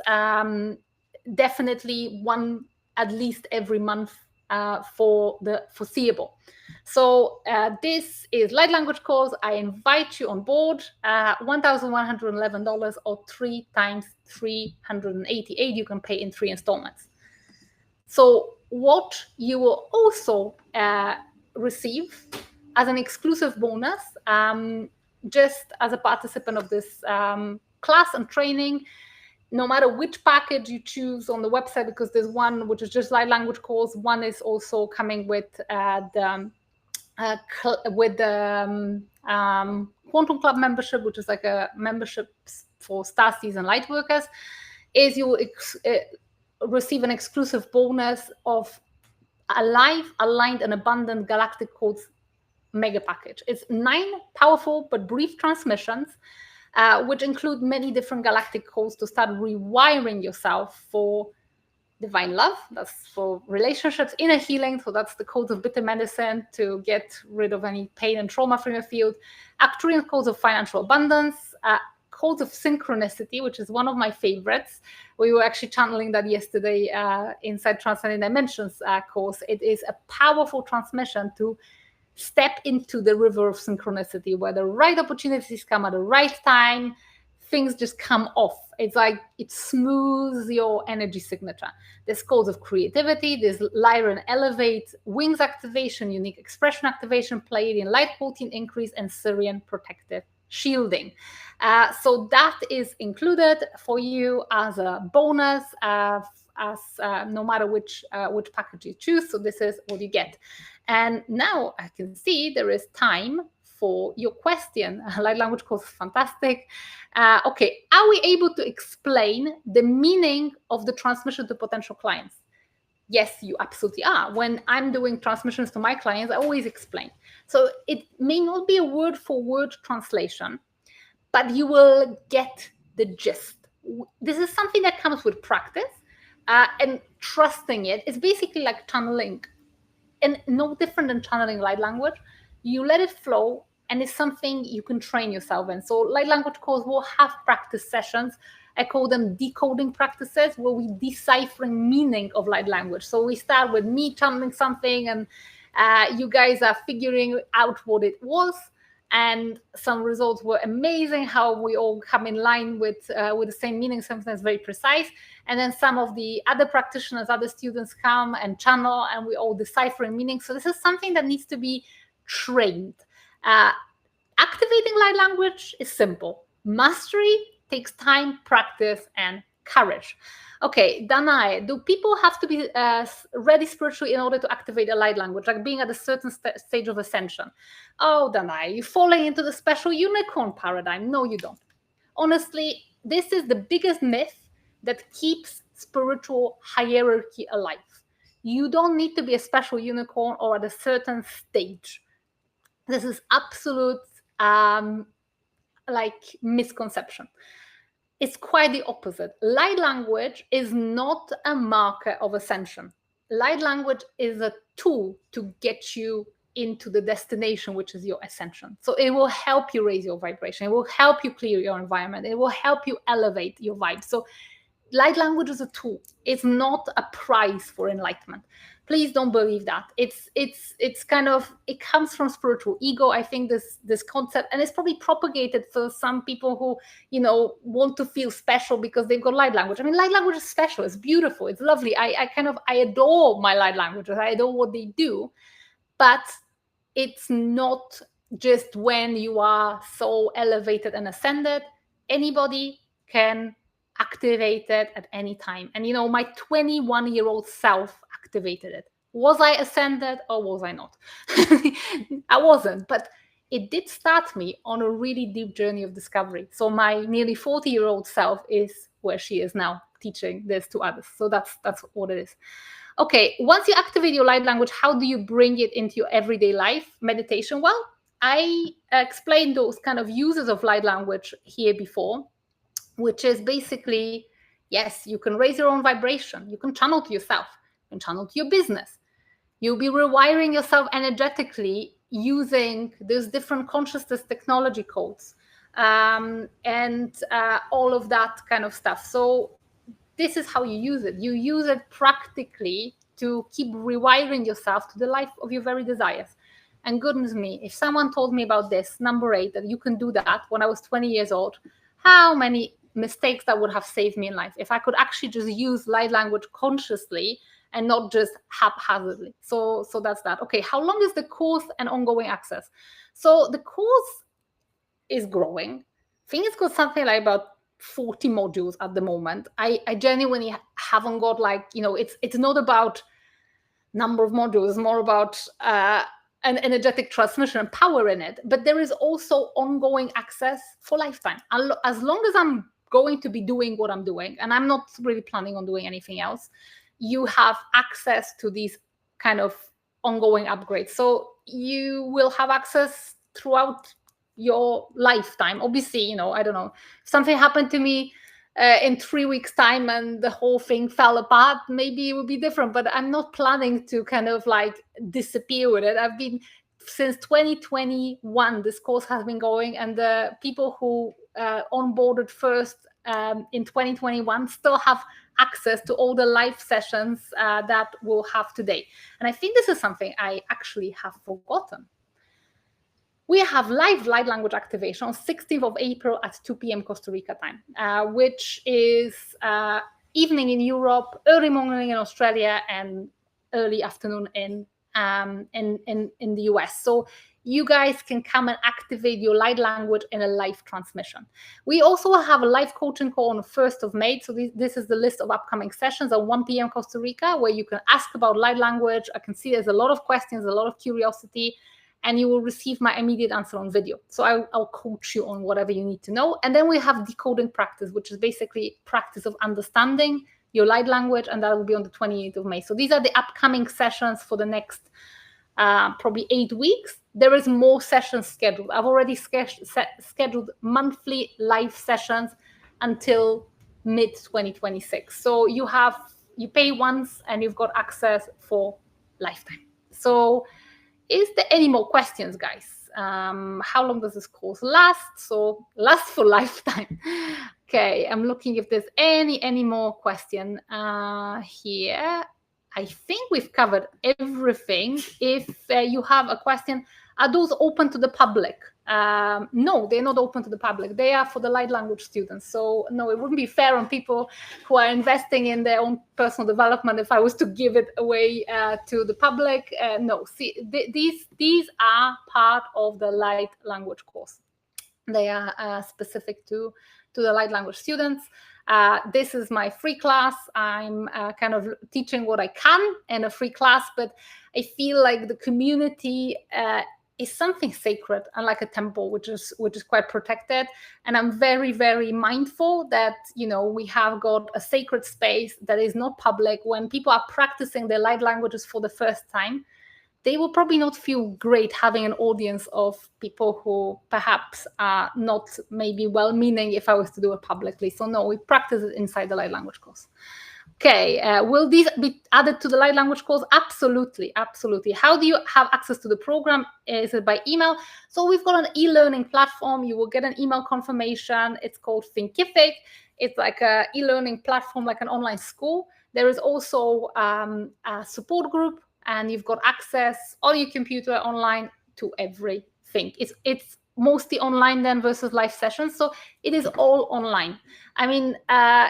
definitely one at least every month for the foreseeable. So this is Light Language course. I invite you on board. $1,111 or 3 times $388. You can pay in 3 installments. So what you will also receive as an exclusive bonus, just as a participant of this class and training, no matter which package you choose on the website, because there's one which is just Light Language course, one is also coming with the Quantum Club membership, which is like a membership for star season light workers, is you will receive an exclusive bonus of a live, aligned, and abundant galactic codes mega package. It's 9 powerful but brief transmissions, which include many different galactic codes to start rewiring yourself for divine love. That's for relationships, inner healing. So that's the codes of bitter medicine to get rid of any pain and trauma from your field. Arcturian codes of financial abundance. Codes of synchronicity, which is one of my favorites. We were actually channeling that yesterday inside Transcending Dimensions course. It is a powerful transmission to step into the river of synchronicity, where the right opportunities come at the right time. Things just come off. It's like it smooths your energy signature. There's codes of creativity, there's Lyra and Elevate, Wings activation, Unique Expression activation, Pleiadian Light Quotient increase, and Syrian Protective Shielding. So that is included for you as a bonus, no matter which package you choose. So this is what you get. And now I can see there is time for your question. Light Language course is fantastic. Okay, are we able to explain the meaning of the transmission to potential clients? Yes, you absolutely are. When I'm doing transmissions to my clients, I always explain. So it may not be a word-for-word translation, but you will get the gist. This is something that comes with practice and trusting it. It's basically like channeling, and no different than channeling light language. You let it flow, and it's something you can train yourself in. So Light Language course will have practice sessions. I call them decoding practices, where we deciphering meaning of light language. So we start with me channeling something, and you guys are figuring out what it was. And some results were amazing, how we all come in line with the same meaning, sometimes very precise. And then some of the other practitioners, other students come and channel, and we all deciphering meaning. So this is something that needs to be trained. Activating light language is simple. Mastery takes time, practice, and courage. Okay, Danae, do people have to be ready spiritually in order to activate a light language, like being at a certain stage of ascension? Oh, Danae, you're falling into the special unicorn paradigm. No, you don't. Honestly, this is the biggest myth that keeps spiritual hierarchy alive. You don't need to be a special unicorn or at a certain stage. This is absolute misconception. It's quite the opposite. Light language is not a marker of ascension. Light language is a tool to get you into the destination, which is your ascension. So it will help you raise your vibration. It will help you clear your environment. It will help you elevate your vibe. So light language is a tool. It's not a prize for enlightenment. Please don't believe that. It's kind of, it comes from spiritual ego. I think this concept, and it's probably propagated for some people who, want to feel special because they've got light language. I mean, light language is special. It's beautiful. It's lovely. I adore my light languages. I adore what they do, but it's not just when you are so elevated and ascended. Anybody can activate it at any time. And my 21-year-old self activated it. Was I ascended or was I not? I wasn't, but it did start me on a really deep journey of discovery. So my nearly 40-year-old self is where she is now, teaching this to others. So that's what it is. Okay, once you activate your light language, how do you bring it into your everyday life? Meditation. Well, I explained those kind of uses of light language here before, which is basically, yes, you can raise your own vibration. You can channel to yourself. You can channel to your business. You'll be rewiring yourself energetically using those different consciousness technology codes and all of that kind of stuff. So this is how you use it. You use it practically to keep rewiring yourself to the life of your very desires. And goodness me, if someone told me about this, number 8, that you can do that when I was 20 years old, how many mistakes that would have saved me in life if I could actually just use light language consciously and not just haphazardly. So that's that. Okay, how long is the course and ongoing access? So the course is growing. I think it's got something like about 40 modules at the moment. I genuinely haven't got it's not about number of modules. It's more about an energetic transmission and power in it. But there is also ongoing access for lifetime. As long as I'm going to be doing what I'm doing, and I'm not really planning on doing anything else, you have access to these kind of ongoing upgrades. So you will have access throughout your lifetime. Obviously, I don't know, if something happened to me in 3 weeks' time and the whole thing fell apart, maybe it would be different, but I'm not planning to kind of disappear with it. I've been, since 2021, this course has been going, and the people who onboarded first in 2021 still have access to all the live sessions that we'll have today. And I think this is something I actually have forgotten. We have live light language activation on 16th of April at 2 p.m. Costa Rica time, which is evening in Europe, early morning in Australia, and early afternoon in the US. So you guys can come and activate your light language in a live transmission. We also have a live coaching call on the 1st of May. So this is the list of upcoming sessions at 1 p.m. Costa Rica, where you can ask about light language. I can see there's a lot of questions, a lot of curiosity, and you will receive my immediate answer on video. So I'll coach you on whatever you need to know. And then we have decoding practice, which is basically practice of understanding your light language, and that will be on the 28th of May. So these are the upcoming sessions for the next probably 8 weeks. There is more sessions scheduled. I've already scheduled monthly live sessions until mid-2026. So you pay once and you've got access for lifetime. So is there any more questions, guys? How long does this course last? So last for lifetime. Okay, I'm looking if there's any more question here. I think we've covered everything. If you have a question, are those open to the public? No, they're not open to the public. They are for the light language students. So no, it wouldn't be fair on people who are investing in their own personal development if I was to give it away to the public. No, see, these are part of the light language course. They are specific to the light language students. This is my free class. I'm kind of teaching what I can in a free class, but I feel like the community is something sacred, unlike a temple, which is quite protected. And I'm very, very mindful that, we have got a sacred space that is not public. When people are practicing their light languages for the first time, they will probably not feel great having an audience of people who perhaps are not maybe well-meaning if I was to do it publicly. So no, we practice it inside the light language course. Okay, will these be added to the light language course? Absolutely, absolutely. How do you have access to the program? Is it by email? So we've got an e-learning platform. You will get an email confirmation. It's called Thinkific. It's like a e-learning platform, like an online school. There is also a support group, and you've got access on your computer online to everything. It's mostly online then versus live sessions. So it is all online. I mean,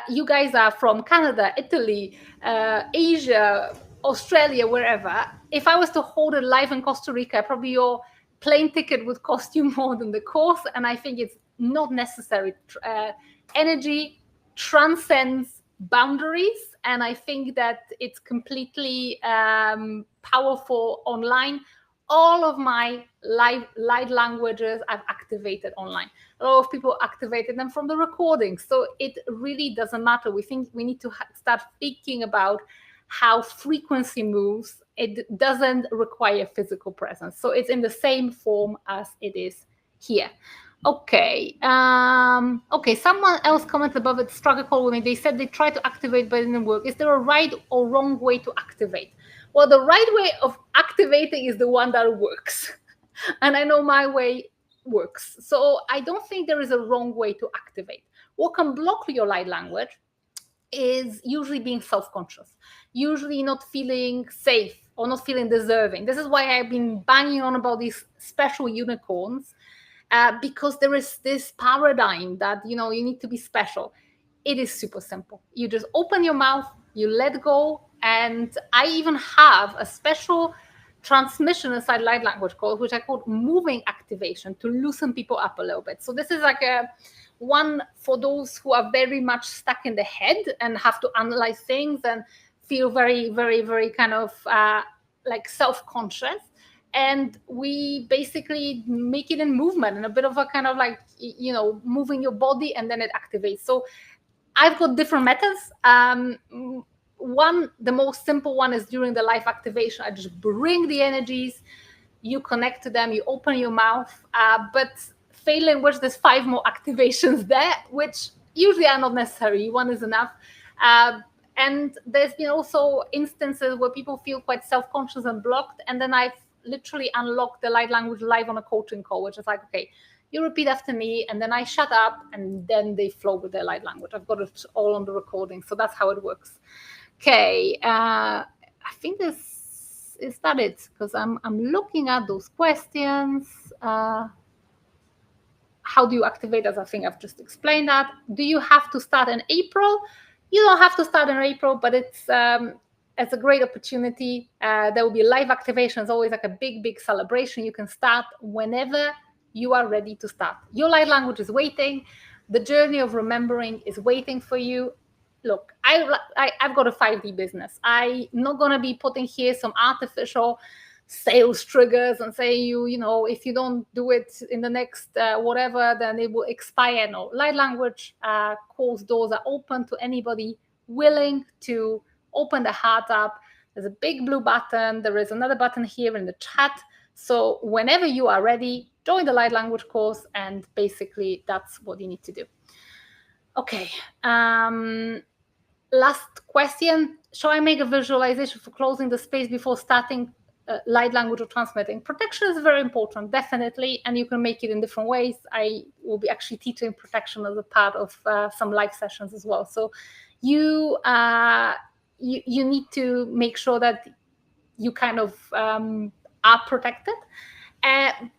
you guys are from Canada, Italy, Asia, Australia, wherever. If I was to hold it live in Costa Rica, probably your plane ticket would cost you more than the course. And I think it's not necessary. Energy transcends boundaries. And I think that it's completely powerful online. All of my light languages I've activated online. A lot of people activated them from the recordings. So it really doesn't matter. We think we need to start thinking about how frequency moves. It doesn't require physical presence. So it's in the same form as it is here. Okay. Okay. Someone else commented above it, struck a call with me. They said they tried to activate, but it didn't work. Is there a right or wrong way to activate? Well, the right way of activating is the one that works. And I know my way works. So I don't think there is a wrong way to activate. What can block your light language is usually being self-conscious, usually not feeling safe or not feeling deserving. This is why I've been banging on about these special unicorns, because there is this paradigm that, you need to be special. It is super simple. You just open your mouth, you let go. And I even have a special transmission inside light language call, which I call moving activation, to loosen people up a little bit. So this is like a one for those who are very much stuck in the head and have to analyze things and feel very, very, very kind of like self-conscious. And we basically make it in movement and a bit of a kind of like, moving your body, and then it activates. So I've got different methods. The most simple one is during the live activation. I just bring the energies, you connect to them, you open your mouth. But failing which, there's 5 more activations there, which usually are not necessary. One is enough. And there's been also instances where people feel quite self-conscious and blocked. And then I've literally unlocked the light language live on a coaching call, which is like, okay, you repeat after me, and then I shut up, and then they flow with their light language. I've got it all on the recording. So that's how it works. Okay. I think this is that it, because I'm looking at those questions. How do you activate? As I think I've just explained that. Do you have to start in April? You don't have to start in April, but it's a great opportunity. There will be live activation. It's always like a big, big celebration. You can start whenever you are ready to start. Your light language is waiting. The journey of remembering is waiting for you. Look, I've got a 5D business. I'm not going to be putting here some artificial sales triggers and say if you don't do it in the next whatever, then it will expire. No, light language course doors are open to anybody willing to open the heart up. There's a big blue button. There is another button here in the chat. So whenever you are ready, join the light language course, and basically that's what you need to do. Okay. Last question. Shall I make a visualization for closing the space before starting light language or transmitting? Protection is very important, definitely, and you can make it in different ways. I will be actually teaching protection as a part of some live sessions as well. So you need to make sure that you kind of are protected.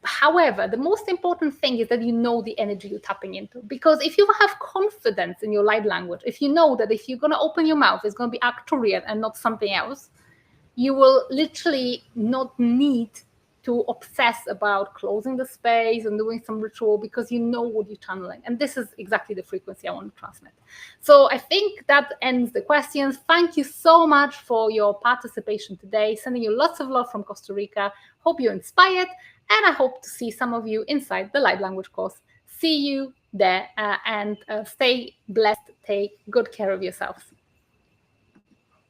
However, the most important thing is that you know the energy you're tapping into. Because if you have confidence in your light language, if you know that if you're going to open your mouth, it's going to be Arcturian and not something else, you will literally not need to obsess about closing the space and doing some ritual, because you know what you're channeling. And this is exactly the frequency I want to transmit. So I think that ends the questions. Thank you so much for your participation today. Sending you lots of love from Costa Rica. Hope you're inspired. And I hope to see some of you inside the light language course. See you there, and stay blessed. Take good care of yourselves.